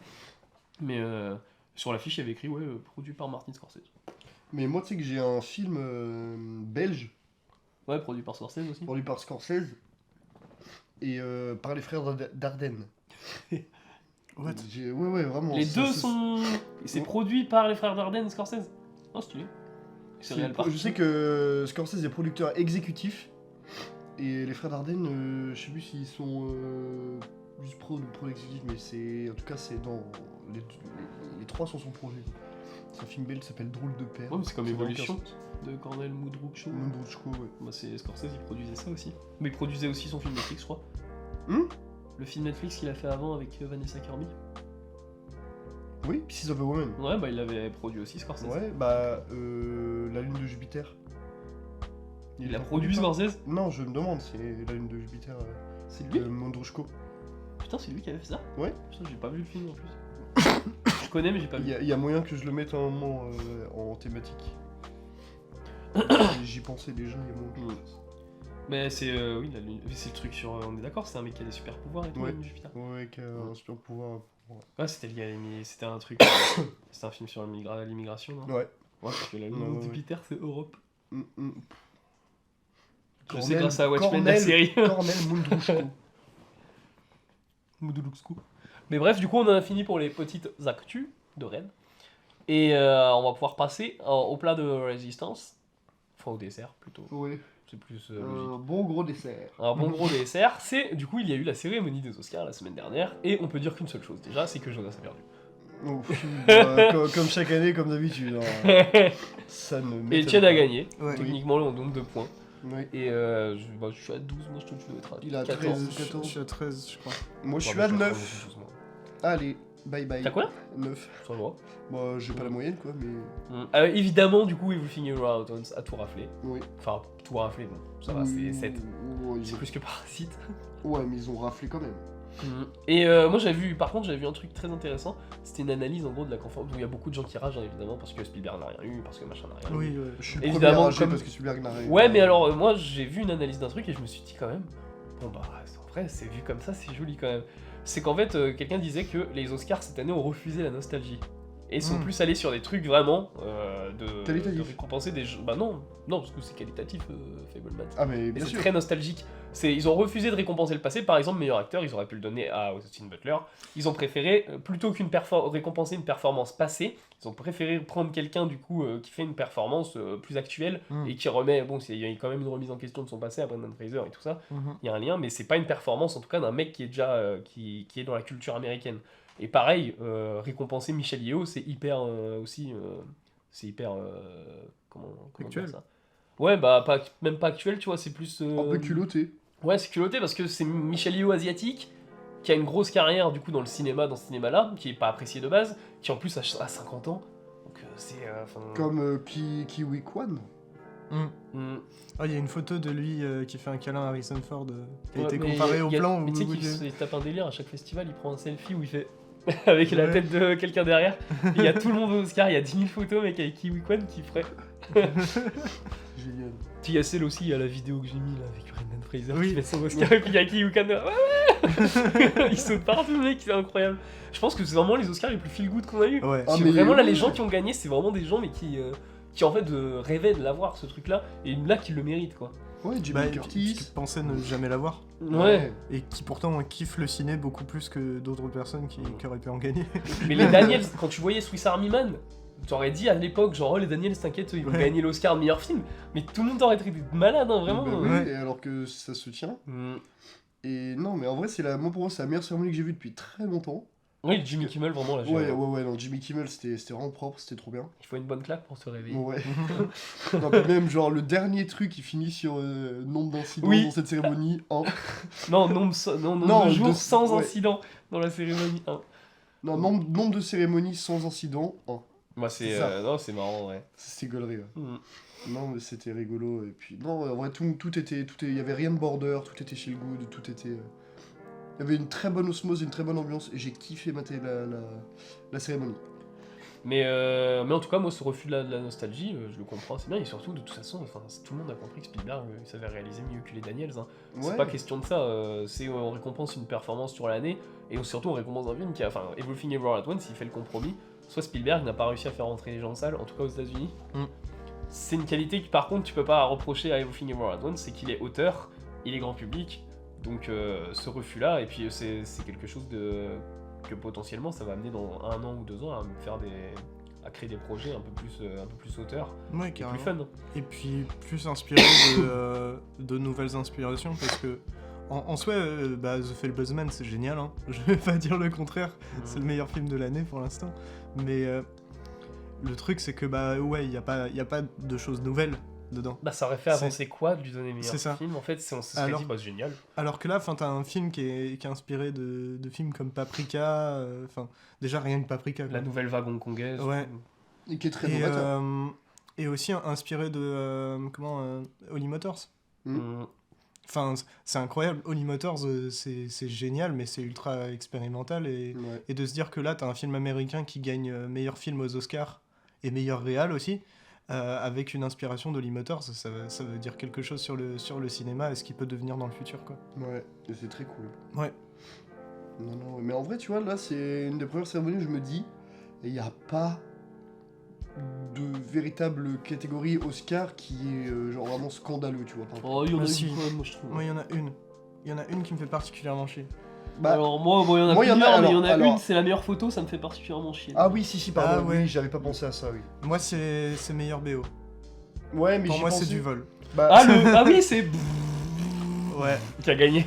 Mais sur l'affiche, il y avait écrit produit par Martin Scorsese. Mais moi, tu sais que j'ai un film belge, Ouais, produit par Scorsese aussi. produit par Scorsese, et par les frères Dardenne. What? Ouais, vraiment. Les ça- deux ça- sont. C'est produit par les frères Dardenne et Scorsese. Oh, stylé. C'est réel par Je sais que Scorsese est producteur exécutif, et les frères Dardenne, je sais plus s'ils sont juste pro exécutif, mais c'est en tout cas c'est dans les trois sont son projet. C'est un film belge qui s'appelle Drôle de père. Ouais, mais c'est comme Ça n'a aucun Evolution sens. de Cornel Mundruczko. Mundruczko, ouais. Bah, c'est Scorsese, il produisait ça aussi. Mais il produisait aussi son film Netflix, je crois. Le film Netflix qu'il a fait avant avec Vanessa Kirby. Oui, Pieces of a Woman. Ouais, bah il l'avait produit aussi, Scorsese. Ouais, bah, La Lune de Jupiter. Il a pas produit pas Scorsese. Non, je me demande, c'est La Lune de Jupiter C'est lui de Mundruczko. Putain, c'est lui qui avait fait ça. Ouais. Putain, j'ai pas vu le film en plus. Je connais, mais j'ai pas vu. Il y a moyen que je le mette à un moment en thématique. J'y pensais déjà, il y a moyen que je le fasse. Mais c'est oui, c'est le truc sur. On est d'accord, c'est un mec qui a des super pouvoirs et tout, Ouais. même Jupiter. Ouais, qui a un super pouvoir. Ouais, c'était lié à c'était un truc. C'était un film sur l'immigration, non? Ouais. Ouais, parce que la lune Ouais, de ouais. Jupiter, c'est Europe. Mm, mm. Je sais grâce à Watchmen, la série. Cornel Mundruczko. Mundruczko. Mais bref, du coup, on en a fini pour les petites actus de Rennes. Et on va pouvoir passer au plat de résistance. Enfin, au dessert, plutôt. Ouais. C'est plus logique. Bon gros dessert. Un bon gros dessert, c'est du coup il y a eu la cérémonie des Oscars la semaine dernière et on peut dire qu'une seule chose déjà, c'est que Jonas a perdu. Ouf, comme chaque année, comme d'habitude. Ça ne m'étonne Et Etienne a pas. gagné, Ouais. techniquement on nombre de points. Oui. Et je suis à 12, moi je trouve que tu dois être à Il a 14. 13. Je suis à 13, je crois. Moi je Ouais, suis moi, à je 9. 12, moi. Allez, bye bye. T'as quoi 9. Ça va. Moi j'ai pas la moyenne quoi, mais. Évidemment, du coup, Everything Everywhere All at Once a tout raflé. Oui. Enfin, tout raflé, bon, ça va, c'est 7. Ouais, C'est plus que Parasite. ouais, mais ils ont raflé quand même. Et moi par contre j'avais vu un truc très intéressant, c'était une analyse en gros de la conférence, où il y a beaucoup de gens qui ragent hein, évidemment parce que Spielberg n'a rien eu, parce que machin n'a rien eu. Oui, ouais. Je suis Évidemment, le premier à rager comme- parce que Spielberg n'a rien. Ouais mais alors moi j'ai vu une analyse d'un truc et je me suis dit quand même, bon bah en vrai c'est vu comme ça c'est joli quand même. C'est qu'en fait quelqu'un disait que les Oscars cette année ont refusé la nostalgie. Et sont plus allés sur des trucs vraiment de Qualitatif. récompenser des jeux. Bah non, parce que c'est qualitatif Fableman. Ah, mais Et bien c'est sûr. très nostalgique. Ils ont refusé de récompenser le passé. Par exemple, meilleur acteur, ils auraient pu le donner à Austin Butler. Ils ont préféré, plutôt qu'une récompenser une performance passée, ils ont préféré prendre quelqu'un du coup qui fait une performance plus actuelle et qui remet. Bon, il y a quand même une remise en question de son passé à Brendan Fraser et tout ça. Il y a un lien, mais c'est pas une performance en tout cas d'un mec qui est déjà qui est dans la culture américaine. Et pareil, récompenser Michel Yeoh, c'est hyper aussi. C'est hyper. Comment Actuel. dire ça? Ouais, bah même pas actuel, tu vois, c'est plus. Un peu culotté. Ouais, c'est culotté parce que c'est Michel Yeoh asiatique qui a une grosse carrière du coup dans le cinéma, dans ce cinéma-là, qui est pas apprécié de base, qui en plus a 50 ans. Donc c'est. Comme Kiwi Kwan. Ah, il y a une photo de lui qui fait un câlin à Harrison Ford qui a Ouais, été mais comparé au il y a- plan Mais tu sais où qu'il tape un délire à chaque festival, il prend un selfie où il fait. avec la Ouais. tête de quelqu'un derrière. Et il y a tout le monde au Oscar, il y a 10 000 photos, mec, avec Kiwi Kwan qui ferait. Génial. Puis il y a celle aussi, il y a la vidéo que j'ai mis là avec Brendan Fraser Oui. qui fait son Oscar et puis il y a Kiwi Kwan. Ouais il saute partout, mec, c'est incroyable. Je pense que c'est vraiment les Oscars les plus feel good qu'on a eu. Ouais. Ah, Parce que mais vraiment là, oui. les gens qui ont gagné, c'est vraiment des gens mais qui en fait rêvaient de l'avoir ce truc là et là qui le méritent quoi. Ouais, Jimmy Bah, Curtis. qui pensait ne jamais l'avoir. Ouais. Et qui pourtant kiffe le ciné beaucoup plus que d'autres personnes qui auraient pu en gagner. Mais les Daniels, quand tu voyais Swiss Army Man, t'aurais dit à l'époque, genre, oh les Daniels, t'inquiète, ils vont Ouais. gagner l'Oscar de meilleur film. Mais tout le monde t'aurait traité de malade, hein, vraiment. Bah oui, Ouais. et alors que ça se tient. Mm. Et non, mais en vrai, moi pour moi, c'est la meilleure cérémonie que j'ai vue depuis très longtemps. Oui, Jimmy Kimmel, vraiment, là, Ouais, non, Jimmy Kimmel, c'était vraiment propre, c'était trop bien. il faut une bonne claque pour se réveiller. Ouais. Non, mais même, genre, le dernier truc, il finit sur nombre d'incidents Oui. dans cette cérémonie. Non, nombre Non, de jours de- sans ouais. incident dans la cérémonie. Hein. Non, nombre de cérémonies sans incident. 1. Bah, C'est ça. non, c'est marrant, ouais. C'était gaulerie, ouais. Mm. Non, mais c'était rigolo. Et puis, non, en vrai, tout était. Il y avait rien de border, tout était feel good, tout était. Il y avait une très bonne osmose, une très bonne ambiance, et j'ai kiffé mater la cérémonie. Mais en tout cas, moi, ce refus de la nostalgie, je le comprends assez bien. Et surtout, de toute façon, tout le monde a compris que Spielberg il savait réaliser mieux que les Daniels. Hein. C'est Ouais. pas question de ça. C'est on récompense une performance sur l'année et surtout on récompense un film qui a. Enfin, Everything Everywhere at Once, il fait le compromis. Soit Spielberg n'a pas réussi à faire rentrer les gens en salle, en tout cas aux États-Unis. C'est une qualité que par contre tu peux pas reprocher à Everything Everywhere at Once, c'est qu'il est auteur, il est grand public. Donc ce refus-là, et puis c'est quelque chose que potentiellement ça va amener dans 1 an ou 2 ans à me faire à créer des projets un peu plus auteurs, Ouais, et carrément. plus fun. Et puis plus inspiré de nouvelles inspirations parce que En soi, The Fabelmans, c'est génial, hein. Je vais pas dire le contraire. C'est le meilleur film de l'année pour l'instant. Mais le truc, c'est que il y a pas de choses nouvelles dedans. Bah ça aurait fait avancer quoi de lui donner meilleur C'est ça. film en fait, on se serait dit bah c'est génial. Alors que là, t'as un film qui est inspiré de films comme Paprika, déjà rien que Paprika. Quoi. La nouvelle vague hongkongaise. Ouais. Et qui est très novateur. Et aussi inspiré de Holly Motors. Enfin, c'est incroyable. Holly Motors, c'est génial, mais c'est ultra expérimental. Et de se dire que là, t'as un film américain qui gagne meilleur film aux Oscars et meilleur réal aussi, avec une inspiration d'Holly Motors, ça veut dire quelque chose sur le cinéma et ce qu'il peut devenir dans le futur, quoi. Ouais, et c'est très cool. Ouais. Non, mais en vrai, tu vois, là, c'est une des premières cérémonies où je me dis, il n'y a pas de véritable catégorie Oscar qui est genre vraiment scandaleux, tu vois. Oh, il y en a Si. une quand même, moi je trouve. Moi, il y en a une. Il y en a une qui me fait particulièrement chier. Bah, alors moi, il y en a plusieurs, mais il y en a une, c'est la meilleure photo, ça me fait particulièrement chier. Ah oui, si, pardon, Ah ouais. oui, j'avais pas pensé à ça, oui. Moi, c'est meilleur BO. Ouais, mais Pour j'y moi, pensais. c'est du vol. Bah, Ah oui, c'est Ouais. qui a gagné.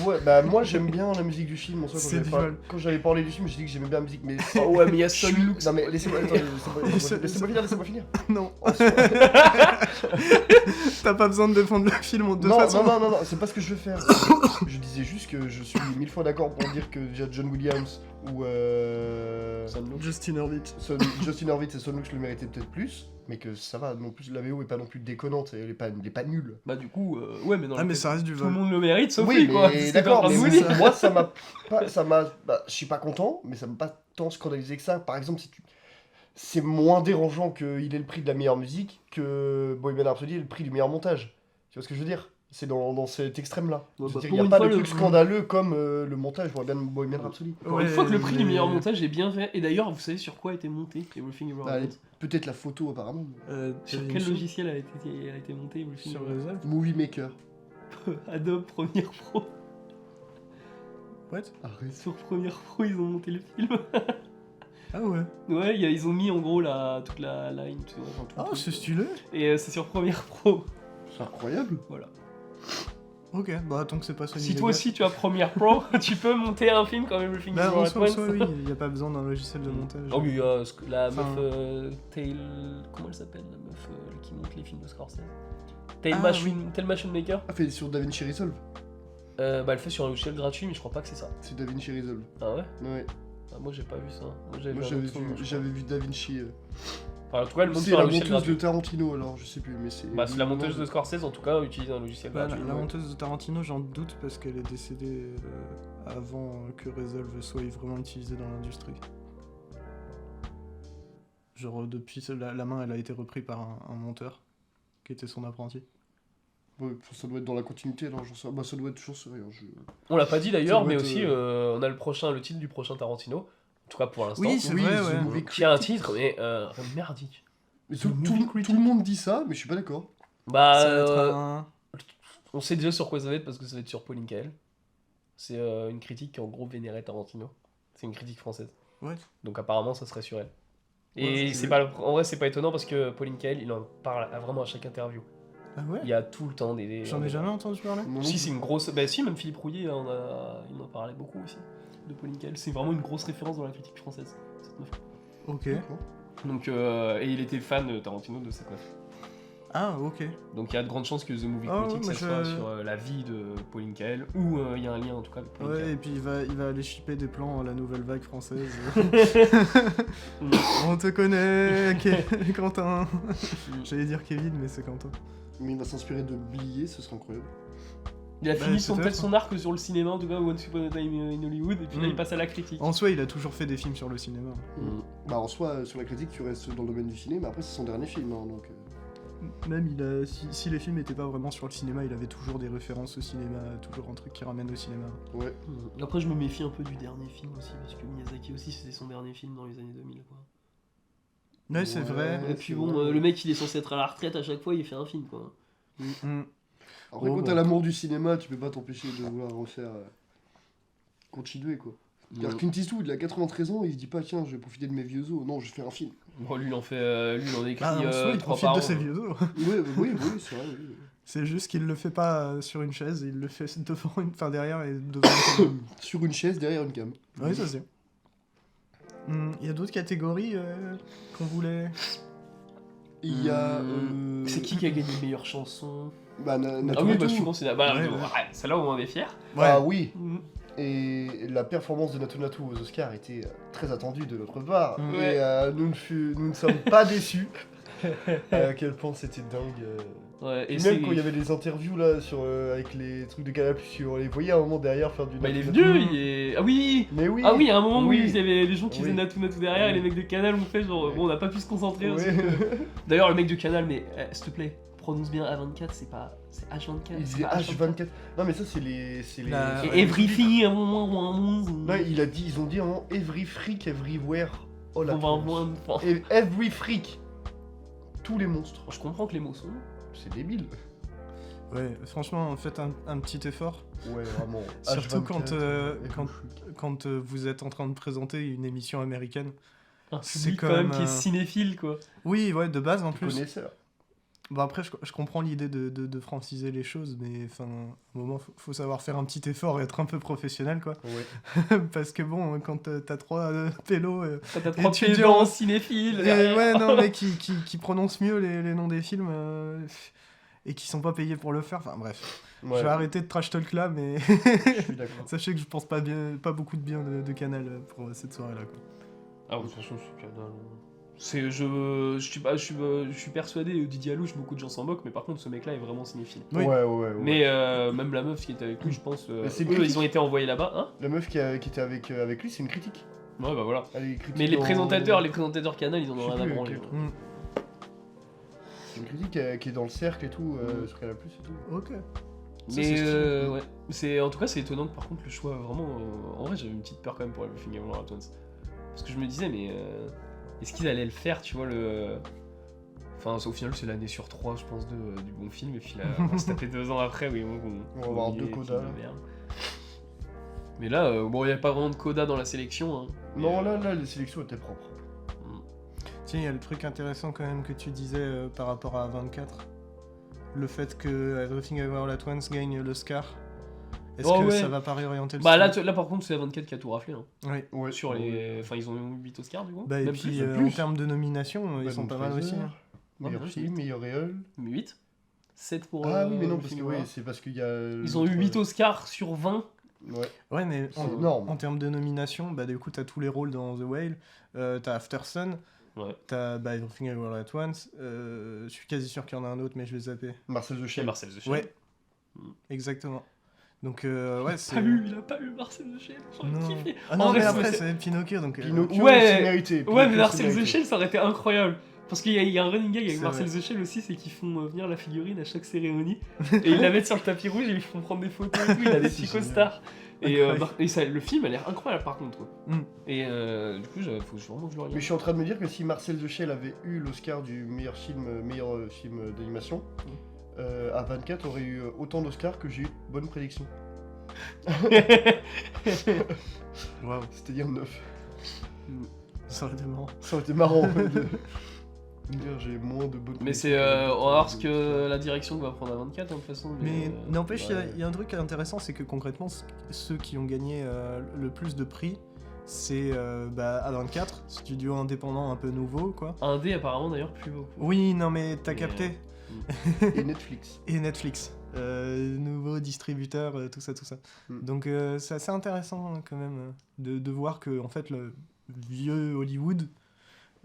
ouais, bah moi j'aime bien la musique du film en soi. C'est du vol. Quand j'avais parlé du film, j'ai dit que j'aimais bien la musique, mais. Oh ouais, mais il y a Je suis- Son Lux. Non mais laissez-moi finir. Non. En soi- T'as pas besoin de défendre le film de toute Non, façon. non, c'est pas ce que je veux faire. Je disais juste que je suis 1000 fois d'accord pour dire que déjà John Williams ou Justin Hurwitz. Justin Hurwitz et Son Lux le méritaient peut-être plus, mais que ça va, non plus, la VO est pas non plus déconnante, elle est pas nulle. Bah du coup, ouais, mais dans Ah, les mais faits, ça reste du tout le vol. monde le mérite, sauf Oui, lui, quoi. mais C'est ce que t'es en d'accord, train de mais nous dire. moi je suis pas content, mais ça m'a pas tant scandalisé que ça. Par exemple, c'est moins dérangeant qu'il ait le prix de la meilleure musique que Bohemian Rhapsody ait le prix du meilleur montage. Tu vois ce que je veux dire? C'est dans cet extrême-là. Ouais, Je veux bah, dire, pour il n'y a une pas fois, de le- truc scandaleux comme le montage Bohemian Rhapsody. Encore une fois que le prix du mais- meilleur montage est bien fait. Et d'ailleurs, vous savez sur quoi a été monté Everything Everywhere Allez, All At Once peut-être la photo apparemment. Sur quel logiciel a été monté Everything Sur Everywhere Resolve. Movie Maker. Adobe Premiere Pro. What? Arrête. Sur Premiere Pro, ils ont monté le film. Ah ouais. Ouais, ils ont mis en gros toute la line. Tu vois, enfin, tout le Ah, truc. c'est stylé. Et c'est sur Premiere Pro. C'est incroyable. Voilà. Ok, bah tant que c'est pas Sony Si toi Vegas. aussi tu as Premiere Pro, tu peux monter un film comme Everything Bah, en Everywhere At soi, Once. oui, il y a pas besoin d'un logiciel de montage. Oh oui, la Enfin- meuf Tail... Comment elle s'appelle la meuf qui monte les films de Scorsese Tail Ah, Machine Maker. Ah, fait sur DaVinci Resolve. Bah elle fait sur un logiciel gratuit mais je crois pas que c'est ça. C'est DaVinci Resolve. Ah ouais Ouais. Ah, moi j'ai pas vu ça. Moi Moi vu un j'avais autre son, je crois. vu DaVinci. Enfin, en tout cas elle monte C'est sur un la logiciel monteuse de gratuit. Tarantino alors, je sais plus, mais c'est. Bah c'est la monteuse de Scorsese en tout cas utilise un logiciel Bah, gratuit. la monteuse de Tarantino, j'en doute parce qu'elle est décédée avant que Resolve soit vraiment utilisé dans l'industrie. Genre depuis la main, elle a été reprise par un monteur qui était son apprenti. Ouais, ça doit être dans la continuité, alors j'en sais. Bah ça doit être toujours sérieux. On l'a pas dit d'ailleurs Ça doit mais être, aussi on a le titre du prochain Tarantino. En tout cas pour l'instant. Oui, c'est vrai, The ouais. Movie Qui a un Critic. titre mais merdique. Mais The Movie Critic. tout le monde dit ça, mais je suis pas d'accord. Bah Ça va être un... on sait déjà sur quoi ça va être parce que ça va être sur Pauline Kael. C'est une critique qui en gros vénérait Tarantino. C'est une critique française. Ouais. Donc apparemment ça serait sur elle. Ouais, Et c'est en vrai c'est pas étonnant parce que Pauline Kael il en parle vraiment à chaque interview. Ah ouais. Il y a tout le temps des... J'en ai jamais entendu parler. Non, Si c'est une grosse... Bah si même Philippe Rouillet il en parlait beaucoup aussi de Pauline Kael. C'est vraiment une grosse référence dans la critique française cette meuf. Ok. D'accord. Donc et il était fan de Tarantino de cette meuf. Ah ok. Donc il y a de grandes chances que The Movie Ah ouais, Critic moi, ça soit sur la vie de Pauline Kael ou il y a un lien en tout cas avec Pauline Ouais, Kael. et puis il va aller shipper des plans à la nouvelle vague française. Mm. On te connaît, Quentin. J'allais dire Kevin, mais c'est Quentin. Mais il va s'inspirer de Blier, ce serait incroyable. Il a Bah, fini peut-être. peut-être son arc sur le cinéma, en tout cas Once Upon a Time in Hollywood, et puis là Mm. il passe à la critique. En soi, il a toujours fait des films sur le cinéma. Bah en soi, sur la critique, tu restes dans le domaine du ciné, mais après c'est son dernier film, hein, donc. Même si les films n'étaient pas vraiment sur le cinéma, il avait toujours des références au cinéma, toujours un truc qui ramène au cinéma. Ouais. Après je me méfie un peu du dernier film aussi, parce que Miyazaki aussi c'était son dernier film dans les années 2000 quoi. Ouais, c'est vrai. Et puis c'est bon, vrai. le mec il est censé être à la retraite à chaque fois, il fait un film quoi. Mm. Après, Oh, quand bon. t'as l'amour du cinéma, tu peux pas t'empêcher de vouloir refaire. Continuer quoi. Car Clint Eastwood, il a 93 ans, il se dit pas tiens, je vais profiter de mes vieux os, non, je vais faire un film. Bon, lui il en écrit Ah, en soi, il 3 profite par de an. ses vieux os. Oui, c'est vrai. Oui. C'est juste qu'il le fait pas sur une chaise, il le fait derrière et devant une caméra. Sur une chaise derrière une cam. Oui, ça c'est. Il y a d'autres catégories qu'on voulait. Il y a. C'est qui a gagné meilleure chanson? Bah, Ah oui, bah je suis considéré. Bah, Ouais, ouais, celle-là au moins on est fiers. Ouais. Ah oui. Mm. Et la performance de Natu Natu aux Oscars était très attendue de notre part. Ouais. Et nous ne sommes pas déçus. À quel point c'était dingue. Ouais, et Et c'est. même quand il y avait les interviews là avec les trucs de Canal+, on les voyait à un moment derrière faire du. Bah, il est Natu venu, Natu. il est. Ah oui! Mais oui. Ah oui, à un moment Oui. où il y avait des gens qui faisaient Oui. Natu Natu derrière et Oui. les mecs de Canal ont fait genre, Oui. bon, on n'a pas pu se concentrer Oui. aussi. D'ailleurs, le mec de Canal, mais s'il te plaît, prononce bien A24, c'est pas. C'est H24. Il c'est disait pas H24. Non mais ça c'est les. La- Et everything, un moment ou un monde. Non, ils ont dit un moment every freak everywhere. Oh la On va en France. moins. Et every freak. Tous les monstres. Je comprends que les mots sont longs. C'est débile. Ouais, franchement, faites un petit effort. Ouais, vraiment. Surtout H24, every freak. Quand vous êtes en train de présenter une émission américaine. Un C'est public quand quand même même, qui est cinéphile, quoi. Oui, ouais, de base en plus. Connaisseur. Bon, après, je comprends l'idée de franciser les choses, mais enfin, à un moment, faut savoir faire un petit effort et être un peu professionnel, quoi. Ouais. Parce que bon, quand t'as trois pélos. Quand t'as trois Étudiant. pédants cinéphiles. Et derrière. ouais, non, mais qui prononcent mieux les noms des films et qui sont pas payés pour le faire. Enfin, bref. Ouais. Je vais arrêter de trash talk là, mais Je suis d'accord. sachez que je pense pas beaucoup de bien de Canal pour cette soirée-là, quoi. Ah, de toute façon, c'est Canal. Je suis persuadé, Didier Alouche, beaucoup de gens s'en moquent, mais par contre, ce mec-là est vraiment cinéphile. Oui. Ouais. Mais même la meuf qui était avec lui, je pense, c'est une eux, critique. ils ont été envoyés là-bas, hein. La meuf qui était avec lui, c'est une critique. Ouais, bah voilà. Elle est critique Mais les dans- présentateurs Canal, ils en Je ont sais rien à plus, branler. ok. ouais. C'est une critique qui est dans le cercle et tout, sur Canal+, et tout. Ok. Mais c'est stylé. ouais. En tout cas, c'est étonnant que par contre, le choix, vraiment. En vrai, j'avais une petite peur quand même pour Everything Everywhere All At Once. Parce que je me disais, mais. Est-ce qu'ils allaient le faire, tu vois, le. Enfin, au final, c'est l'année sur 3, je pense, du bon film. Et puis là, on va se taper 2 ans après, oui, On va avoir oublier 2 les codas. films de merde. Mais là, bon, il n'y a pas vraiment de coda dans la sélection. Hein. Non, Mais, là, les sélections étaient propres. Tiens, il y a le truc intéressant quand même que tu disais par rapport à 24. Le fait que Everything Everywhere All At Once gagne l'Oscar. Est-ce Oh que ouais. ça va pas réorienter le Bah cinéma là, par contre, c'est 24 qui a tout raflé. Hein. Oui. Ouais. Sur les. Enfin, ils ont eu 8 Oscars du coup. Bah, et Même puis plus. plus. en termes de nomination, ils Bah, sont donc, pas mal aussi. Fraser, hein. Meilleur Ouais, film, huit. meilleur réel. 8 7 pour. Ah oui, mais non, parce Everything que Everywhere. c'est parce qu'il y a. Ils ont eu 8 Oscars sur 20. Ouais. Ouais, mais C'est énorme. en termes de nomination, bah du coup t'as tous les rôles dans The Whale, t'as After Sun, Ouais. t'as Everything Everywhere All At Once, je suis quasi sûr qu'il y en a un autre mais je vais zapper. Marcel the Chez Shell. Marcel the Shell. Ouais, exactement. Donc ouais c'est... Il a pas eu Marcel the Shell. J'aurais Non. kiffé. Ah non En mais vrai, après c'est- c'est Pinocchio donc... Pinocchio, Ouais. c'est mérité. Ouais, Pinocchio, mais c'est Marcel the mérité. Shell, ça aurait été incroyable. Parce qu'il y a un running gag avec C'est Marcel vrai. the Shell aussi, c'est qu'ils font venir la figurine à chaque cérémonie et ils la mettent sur le tapis rouge et ils font prendre des photos et tout. Il a des C'est petits génial. costards. Et, Incroyable. le film a l'air incroyable par contre. Quoi. Mm. Et du coup, faut vraiment que je le Mais regarde. je suis en train de me dire que si Marcel the Shell avait eu l'Oscar du meilleur film d'animation, à 24 aurait eu autant d'Oscars que j'ai eu de bonnes prédictions. Waouh, C'est-à-dire 9. ça aurait été marrant. Ça aurait été marrant de dire j'ai moins de bonnes Mais prédictions. c'est. On va voir ce que la direction que va prendre à 24 hein, de toute façon. Mais n'empêche, il ouais. y a un truc intéressant, c'est que concrètement, ceux qui ont gagné le plus de prix, c'est A24, studio indépendant un peu nouveau, quoi. Un dé apparemment d'ailleurs plus beaucoup. Oui, non mais t'as Mais, capté. Et Netflix. Et Netflix, nouveau distributeur, tout ça. Mm. Donc c'est assez intéressant hein, quand même de voir que en fait le vieux Hollywood,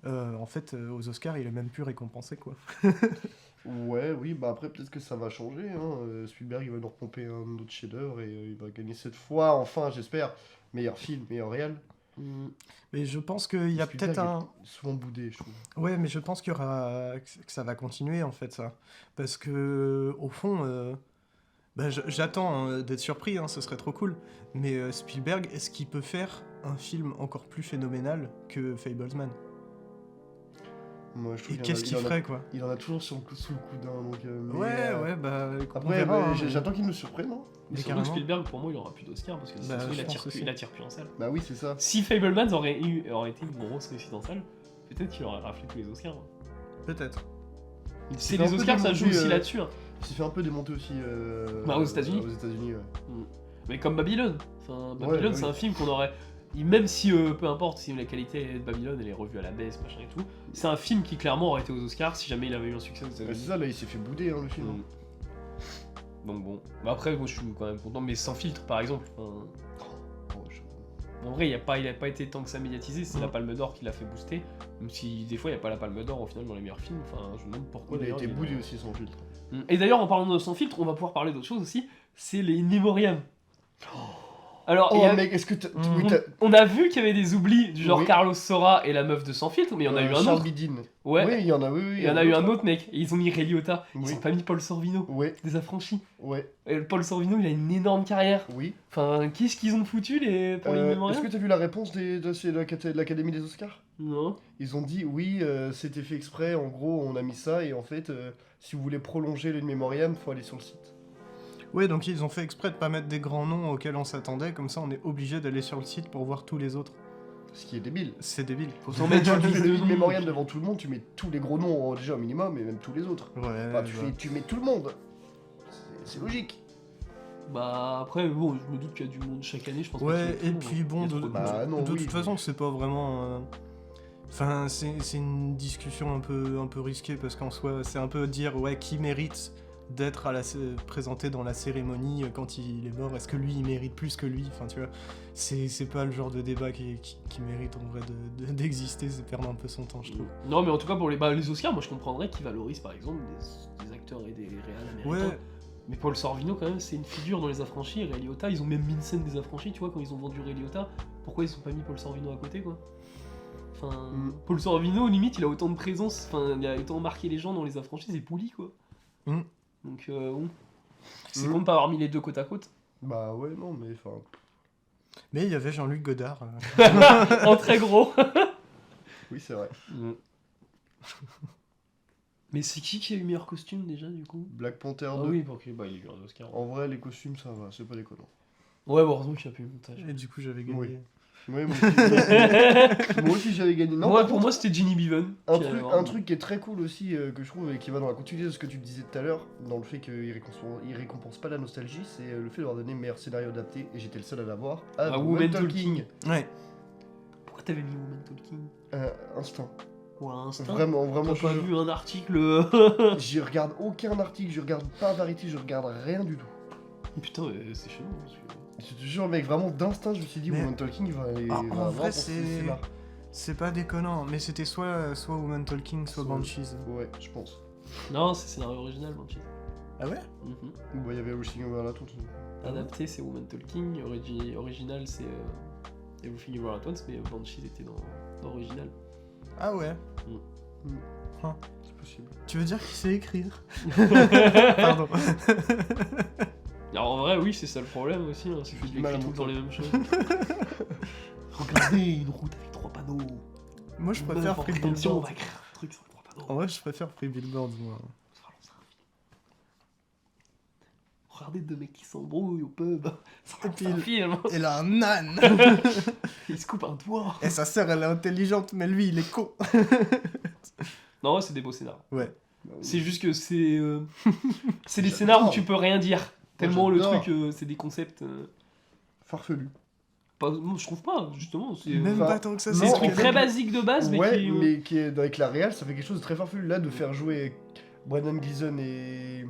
en fait aux Oscars, il est même plus récompensé quoi. Ouais, oui, bah après peut-être que ça va changer. Hein. Spielberg il va nous repomper un autre chef-d'œuvre et il va gagner cette fois, enfin j'espère, meilleur film, meilleur réel. Mais je pense qu'il y a Spielberg peut-être un... est souvent boudé, je trouve. Ouais, mais je pense qu'il y aura... que ça va continuer en fait ça. Parce que au fond, j'attends d'être surpris, hein, ce serait trop cool. Mais Spielberg, est-ce qu'il peut faire un film encore plus phénoménal que Fablesman? Moi, je trouve Et qu'il qu'est-ce en a- qu'il il en a- ferait quoi? Il en a toujours sous le coude, donc. Mais, Ouais, bah on Après, verra, bah, hein, mais- j'attends qu'il nous surprenne. Hein. Mais Mais surtout que carrément. Spielberg, pour moi, il aura plus d'Oscar parce que de toute Bah, façon, je pense aussi. il attire plus en salle. Bah oui, c'est ça. Si Fablemans aurait été une grosse réussite en salle, peut-être qu'il aurait raflé tous les Oscars. hein. Peut-être. C'est fait un les peu Oscars, ça joue démonter, aussi là-dessus. hein. Il s'est fait un peu démonter aussi Bah, aux États-Unis. Aux États-Unis, ouais. Mais comme Babylone. Enfin, Babylone, Ouais, c'est oui. un film qu'on aurait. Même si, peu importe si la qualité de Babylone elle est revue à la baisse, machin et tout, c'est un film qui clairement aurait été aux Oscars si jamais il avait eu un succès aux Ouais, c'est États-Unis. ça, là, il s'est fait bouder, hein, le film. Mm. Donc bon. Bah après, moi je suis quand même content, mais sans filtre par exemple. Enfin, Oh, en vrai, il a pas été tant que ça médiatisé, c'est Mm. la Palme d'Or qui l'a fait booster. Même si des fois il n'y a pas la Palme d'Or au final dans les meilleurs films. Enfin, je me demande pourquoi. Il a d'ailleurs, été il est boudé dans- aussi sans filtre. Et d'ailleurs, en parlant de sans filtre, on va pouvoir parler d'autre chose aussi. C'est les In Memoriam. Alors, il Oh y a- mec, est-ce que Mm. oui, t'as- on a vu qu'il y avait des oublis du genre Oui. Carlos Sora et la meuf de Sans Filtre, mais il y en a eu un Charles autre. Bidin. Ouais, Oui, il y en a, oui, oui. il y en a eu un autre mec. Et ils ont mis Ray Liotta. Ils Oui. ont pas mis Paul Sorvino. Ouais, Des affranchis. ouais, Et Paul Sorvino, il a une énorme carrière. oui. Enfin, qu'est-ce qu'ils ont foutu pour les Est-ce Memoriam que t'as vu la réponse de l'Académie des Oscars? Non. Ils ont dit oui, c'était fait exprès, en gros on a mis ça et en fait si vous voulez prolonger le Memoriam, faut aller sur le site. Ouais, donc ils ont fait exprès de pas mettre des grands noms auxquels on s'attendait, comme ça on est obligé d'aller sur le site pour voir tous les autres. Ce qui est débile. C'est débile. Faut s'en mettre sur Tu le fais liste le de noms. Memoriam devant tout le monde, tu mets tous les gros noms déjà au minimum et même tous les autres. Ouais, Enfin, tu mets tout le monde. C'est logique. Bah après, bon, je me doute qu'il y a du monde chaque année, je pense pas Ouais, qu'il y ait et tout, puis hein. bon, Il y a de, trop de Bah, monde. de non, oui, toute façon, c'est pas vraiment. Enfin, c'est une discussion un peu risquée parce qu'en soi, c'est un peu dire ouais, qui mérite d'être présenté dans la cérémonie quand il est mort. Est-ce que lui, il mérite plus que lui? Enfin, tu vois, c'est pas le genre de débat qui mérite en vrai d'exister. C'est perdre un peu son temps, je trouve. Non, mais en tout cas, pour les Oscars, moi je comprendrais qu'ils valorisent par exemple des acteurs et des réals américains. Ouais, Mais Paul Sorvino, quand même, c'est une figure dans les affranchis. Et Ray Liotta, ils ont même mis une scène des affranchis, tu vois, quand ils ont vendu Ray Liotta. Pourquoi ils ont pas mis Paul Sorvino à côté, quoi? Enfin, Paul Sorvino, limite, il a autant de présence, enfin, il a autant marqué les gens dans les affranchis, c'est Pouli, quoi. Mm. Donc, bon. C'est Mm. con de pas avoir mis les deux côte à côte. Bah ouais, non, mais enfin. mais il y avait Jean-Luc Godard. En très gros. Oui, c'est vrai. Mais c'est qui a eu meilleur costume déjà, du coup? Black Panther Ah 2. oui, ok, bah il a eu un Oscar. En vrai, les costumes, ça va, c'est pas déconnant. Ouais, bon, heureusement qu'il n'y a plus eu le montage. Et du coup, j'avais gagné. Oui. Ouais, moi aussi, moi aussi, j'avais gagné. Non, Moi, par pour contre, moi, c'était Ginny Bevan. un truc qui est très cool aussi, que je trouve et qui va dans la continuité de ce que tu disais tout à l'heure, dans le fait qu'il récompense pas la nostalgie, c'est le fait d'avoir donné meilleur scénario adapté, et j'étais le seul à l'avoir, à Ah, The Woman Talking. Talking. Ouais. Pourquoi t'avais mis Woman Talking? Instant. Ouais, instinct. Vraiment, T'as je, pas vu un article. je regarde aucun article, je regarde pas Variety, je regarde rien du tout. Putain, c'est chelou. Parce que... Je te jure, mec, vraiment d'instinct, je me suis dit, Mais- Woman Talking va aller. Ah, va en avoir vrai, pour ce c'est- scénar. C'est pas déconnant, mais c'était soit Woman Talking, soit Banshees. Ouais, je pense. Non, c'est scénario original, Banshees. Ah ouais? Mhm. Bah, il y avait Everything Over la Tour. Adapté, c'est Woman Talking. Original, c'est Everything You Were At Once, mais Banshees était dans l'original. Ah ouais? C'est possible. Tu veux dire qu'il sait écrire? Pardon. Alors en vrai, oui, c'est ça le problème aussi. Hein, c'est fait qu'il du mal écrit à tout le temps mon les mêmes choses. Regardez, une route avec 3 panneaux. Moi, je préfère Meuf en Free rétention, on Billboards. va écrire un truc sur 3 panneaux. En vrai, je préfère Free Billboards, moi. Ça va lancer un film. Regardez deux mecs qui s'embrouillent au pub. Ça va Et lancer puis un film. Il a un âne! Il se coupe un doigt. Et sa sœur, elle est intelligente, mais lui, il est con. Non, ouais, c'est des beaux scénars. Ouais. C'est juste que c'est c'est des scénars où tu peux rien dire. Tellement le j'adore. truc, c'est des concepts. Farfelu. Moi, je trouve pas, justement. C'est Même Enfin, pas tant que ça, c'est non, des ce trucs que- très basiques de base, mais Ouais, qui. mais qui est, avec la réal, ça fait quelque chose de très farfelu. Là, de faire jouer Brendan Gleeson et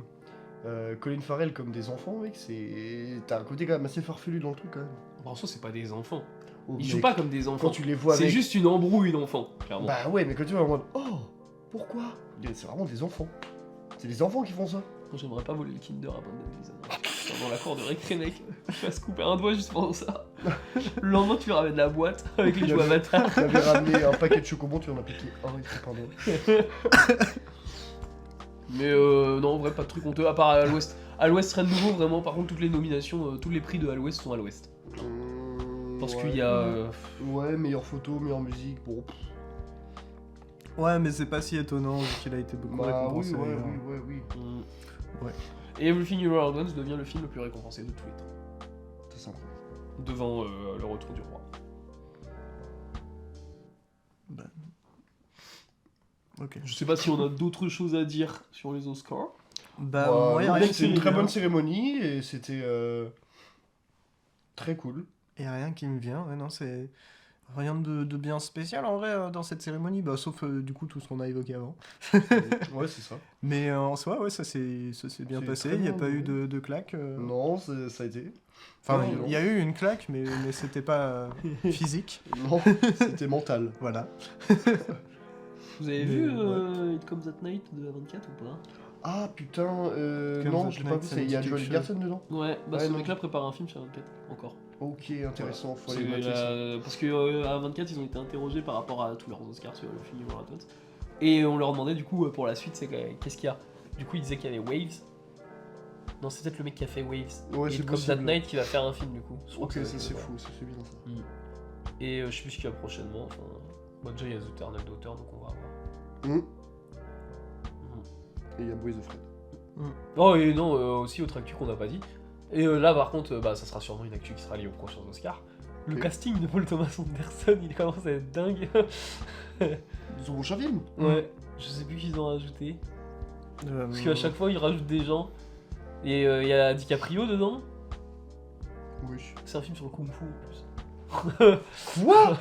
Colin Farrell comme des enfants, mec, c'est. T'as un côté quand même assez farfelu dans le truc, quand même. Bon, en soi, c'est pas des enfants. Oh, Ils mec, jouent pas comme des Quand enfants. tu les vois C'est avec. juste une embrouille d'enfants, clairement. Bah ouais, mais quand tu vois en mode. Oh, pourquoi? C'est vraiment des enfants. C'est des enfants qui font ça. Moi, j'aimerais pas voler le Kinder à Brendan Gleeson. Dans la cour de récré, mec. Je vais se couper un doigt juste pendant ça. Le lendemain, tu ramènes la boîte avec les Il jouets avait- Avatar. Tu avais ramené un paquet de chocobons, tu en as piqué un, ici, pardon. Mais non, en vrai, pas de truc honteux, à part à l'Ouest. À l'Ouest, rien de nouveau, vraiment. Par contre, toutes les nominations, tous les prix de à l'Ouest sont à l'Ouest. Parce Ouais. qu'il y a. Ouais, meilleure photo, meilleure musique, bon. Ouais, mais c'est pas si étonnant vu qu'il a été beaucoup Bah oui, récompensé. ouais, hein. oui. Ouais. Et Everything You Were At Once devient le film le plus récompensé de tous les temps. C'est sympa. Devant Le Retour du Roi. Ok. Je sais pas si on a d'autres choses à dire sur les Oscars. Bah, Bah, moi, y a non, rien c'était une qui- très bonne cérémonie et c'était très cool. y a rien qui me vient. Ouais, non, c'est rien de bien spécial en vrai dans cette cérémonie, bah, sauf du coup tout ce qu'on a évoqué avant. Ouais, c'est ça. Mais en soi, ouais, ça s'est bien C'est passé. très Il n'y a bien, pas eu ouais. de claque. Non, ça a été. Enfin, Non, il y a eu une claque, mais c'était pas physique. Non, c'était mental. Voilà. Vous avez Mais, vu ouais. It Comes at Night de A24 ou pas? Ah putain, Comme non, The je l'ai pas Knight, vu, ça il me y a dit Joel quelque Edgerton dedans. Ouais, bah Ouais, ce non. mec-là prépare un film sur A24, encore. Ok, intéressant, faut C'est aller mater ça. parce que à A24 ils ont été interrogés par rapport à tous leurs Oscars sur le film War At Once. Et on leur demandait du coup pour la suite c'est qu'est-ce qu'il y a. Du coup ils disaient qu'il y avait Waves. Non c'est peut-être le mec qui a fait Waves. Ouais, Et c'est It Comes That possible. Night qui va faire un film du coup. Je crois Ok, que ça c'est ouais. fou, ça c'est bien ça. Et je sais plus ce qu'il y a prochainement. Enfin, bon, déjà il y a The Eternal Daughter donc on va voir. Hum. Et il y a Boys of Fred. Oh et non, aussi autre actu qu'on n'a pas dit. Et là par contre, bah, ça sera sûrement une actu qui sera liée aux prochains Oscars. Le Ok. casting de Paul Thomas Anderson, il commence à être dingue. Ils ont prochain film. Ouais, je sais plus qu'ils ont rajouté. Parce qu'à chaque fois ils rajoutent des gens. Et il y a DiCaprio dedans. Oui. C'est un film sur le Kung Fu en plus. Quoi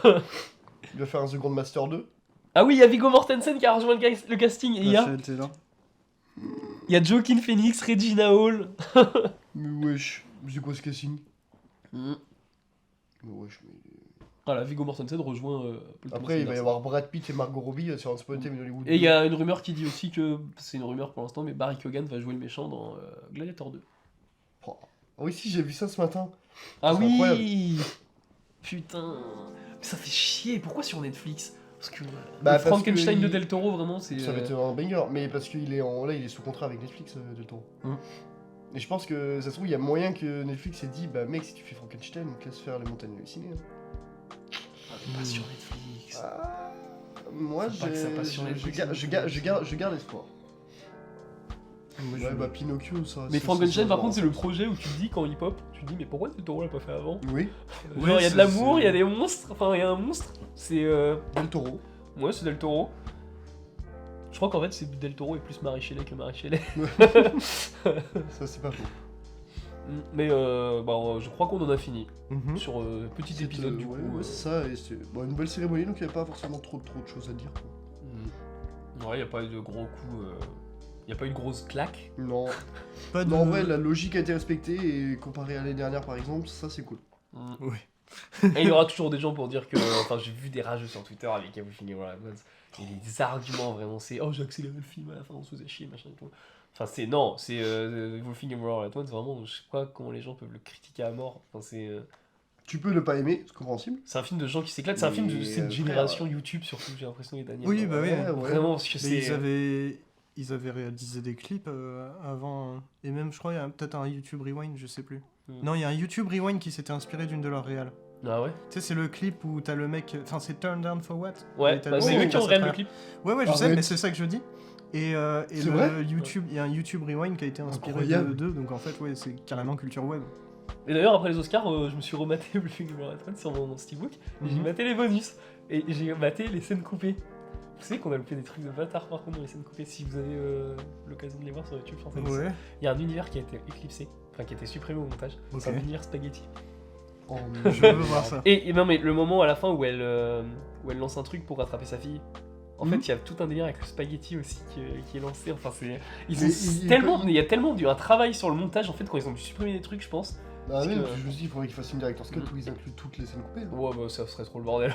Il va faire un Second Master 2. Ah oui, il y a Viggo Mortensen qui a rejoint le casting. Et il y a Joaquin Phoenix, Regina Hall. Mais wesh, c'est quoi ce casting? Mais wesh, mais... Voilà, Viggo Mortensen rejoint Paul Thomas Après, il va y Anderson. avoir Brad Pitt et Margot Robbie sur Unspotted in Hollywood. Et il y a une rumeur qui dit aussi que, c'est une rumeur pour l'instant, mais Barry Keoghan va jouer le méchant dans Gladiator 2. Oh. Ah oui, si, j'ai vu ça ce matin. Ah C'est oui incroyable. Putain. Mais ça fait chier, pourquoi sur Netflix? Parce que Bah, le parce Frankenstein que de il- Del Toro, vraiment, c'est... Ça va être un banger, mais parce qu'il est là, il est sous contrat avec Netflix, Del Toro. Et je pense que ça se trouve, il y a moyen que Netflix ait dit, bah mec, si tu fais Frankenstein, on te laisse faire les montagnes hallucinées. Pas sur Netflix. Ah, moi, Faut pas que ça passe sur Netflix, je garde espoir. Ouais, bah Pinocchio, ça. Mais ça, Frankenstein, ça, par ça, contre, ça, c'est le ça. projet où tu te dis, quand il pop, tu te dis, mais pourquoi Del Toro l'a pas fait avant? Oui, Genre, il y a Ouais, de l'amour, c'est- il y a des monstres, enfin, il y a un monstre. C'est... Del Toro. Ouais, c'est Del Toro. Je crois qu'en fait, c'est Del Toro est plus Mary Shelley que Mary Shelley. Ça, c'est pas faux. Mais bah, je crois qu'on en a fini Mhm. sur petit C'est, épisode du ouais, coup. ouais, c'est ça, et c'est bon, une belle cérémonie, donc il n'y avait pas forcément trop de choses à dire. Quoi. Ouais, y a pas eu de gros coups. Y a pas eu de grosse claque. Non. Pas de... Non, en vrai, la logique a été respectée, et comparé à l'année dernière, par exemple, ça c'est cool. Oui. Et il y aura toujours des gens pour dire que. Enfin, j'ai vu des rageux sur Twitter avec Everything Everywhere at Once. Et les arguments vraiment, c'est oh, j'ai accéléré le film à la fin, on se faisait chier, machin et tout. Enfin, c'est. Non, c'est Everything Everywhere at Once, vraiment, je sais pas comment les gens peuvent le critiquer à mort. Enfin, Tu peux ne pas aimer, c'est compréhensible. c'est un film de gens qui s'éclatent, c'est un film de Mais, cette frère, génération YouTube surtout, j'ai l'impression, et Daniel. Oui, bah oui. Ouais, ouais. Vraiment, parce que Mais c'est. ils avaient réalisé des clips avant. Et même, je crois, il y a peut-être un YouTube Rewind, je sais plus. Non, il y a un YouTube Rewind qui s'était inspiré d'une de leurs réales. Ah ouais? Tu sais, c'est le clip où t'as le mec. Enfin, c'est Turn Down for What? Ouais, Et t'as bah, le c'est mec eux qui qui ont passe à réalisé le travers. clip. Ouais, je sais, Arrête. mais c'est ça que je dis. Et C'est vrai YouTube, il y a un YouTube Rewind qui a été inspiré Incroyable. d'eux, donc en fait, ouais, c'est carrément culture web. Et d'ailleurs, après les Oscars, je me suis rematé le film sur mon Steelbook. Et j'ai Mhm. maté les bonus. Et j'ai maté les scènes coupées. Vous savez qu'on a loupé des trucs de bâtard par contre dans les scènes coupées. Si vous avez l'occasion de les voir sur YouTube, français, Ouais. il y a un univers qui a été éclipsé. Enfin, qui a été supprimé au montage. Ok. C'est un univers spaghetti. Oh, Je veux voir ça. Et non, mais le moment à la fin où elle lance un truc pour rattraper sa fille. En Mhm. fait, il y a tout un délire avec le spaghetti aussi qui est lancé. Enfin, c'est. Ils Mais ont tellement. Il y a tellement un travail sur le montage en fait quand ils ont dû supprimer des trucs, je pense. Ah oui, que- parce que je me suis dit, il faudrait qu'il fasse une director's cut où ils incluent toutes les scènes coupées. hein. Ouais, bah ça serait trop le bordel.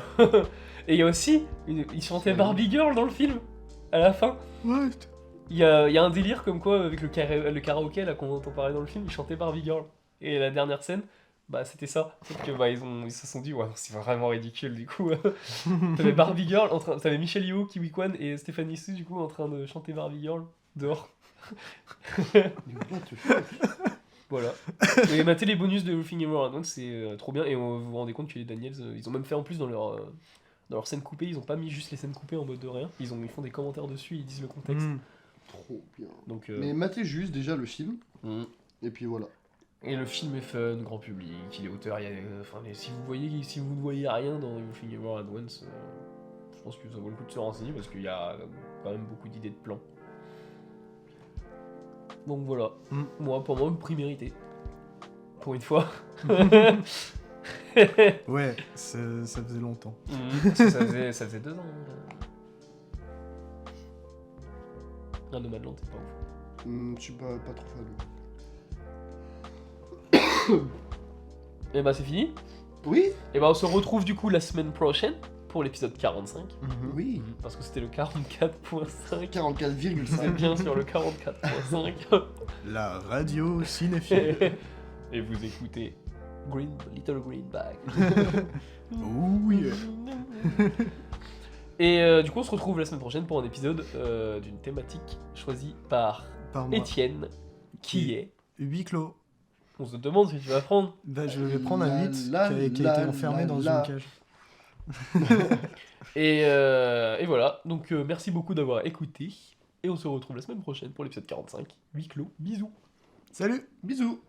Et il y a aussi, ils chantaient C'est- Barbie Girl dans le film, à la fin. What? Il y a un délire comme quoi, avec le karaoké là qu'on entend parler dans le film, ils chantaient Barbie Girl. Et la dernière scène, bah c'était ça. Sauf que bah ils se sont dit, ouais, c'est vraiment ridicule du coup. T'avais Barbie Girl, t'avais Michelle Yeoh, Kiwi Kwan et Stéphanie Su du coup en train de chanter Barbie Girl dehors. Mais what the fuck. Voilà. Et mater les bonus de Everything Everywhere at Once, c'est trop bien. Et vous vous rendez compte que les Daniels, ils ont même fait en plus dans leur scène coupée, ils ont pas mis juste les scènes coupées en mode de rien. Ils font des commentaires dessus, ils disent le contexte. Mhm. Trop bien. Donc, Mais matez juste déjà le film, mm. et puis voilà. Et le film est fun, grand public, il est auteur. Enfin, mais si vous ne voyez rien dans Everything Everywhere at Once, je pense que ça vaut le coup de se renseigner parce qu'il y a quand même beaucoup d'idées de plans. Donc voilà, Mm. moi, pour moi, prix mérité. Pour une fois. Ouais, ça faisait longtemps. Parce que ça faisait 2 ans. Un Nomadland, c'est pas ouf. Je suis pas trop fan. Et bah c'est fini. Oui. Et bah on se retrouve du coup la semaine prochaine pour l'épisode 45. Oui. Parce que c'était le 44.5. 44,5. C'est bien sur le 44.5. La radio cinéphile. Et vous écoutez Little Green Bag. Oui. Et du coup on se retrouve la semaine prochaine pour un épisode d'une thématique choisie par Par moi. Étienne, qui est... Huis clos. On se demande si tu vas prendre. Bah, je vais prendre un 8 La, qui a été la, enfermé la, dans la. une cage. Et voilà, donc merci beaucoup d'avoir écouté. Et on se retrouve la semaine prochaine pour l'épisode 45. Huis clos, bisous. Salut. Bisous.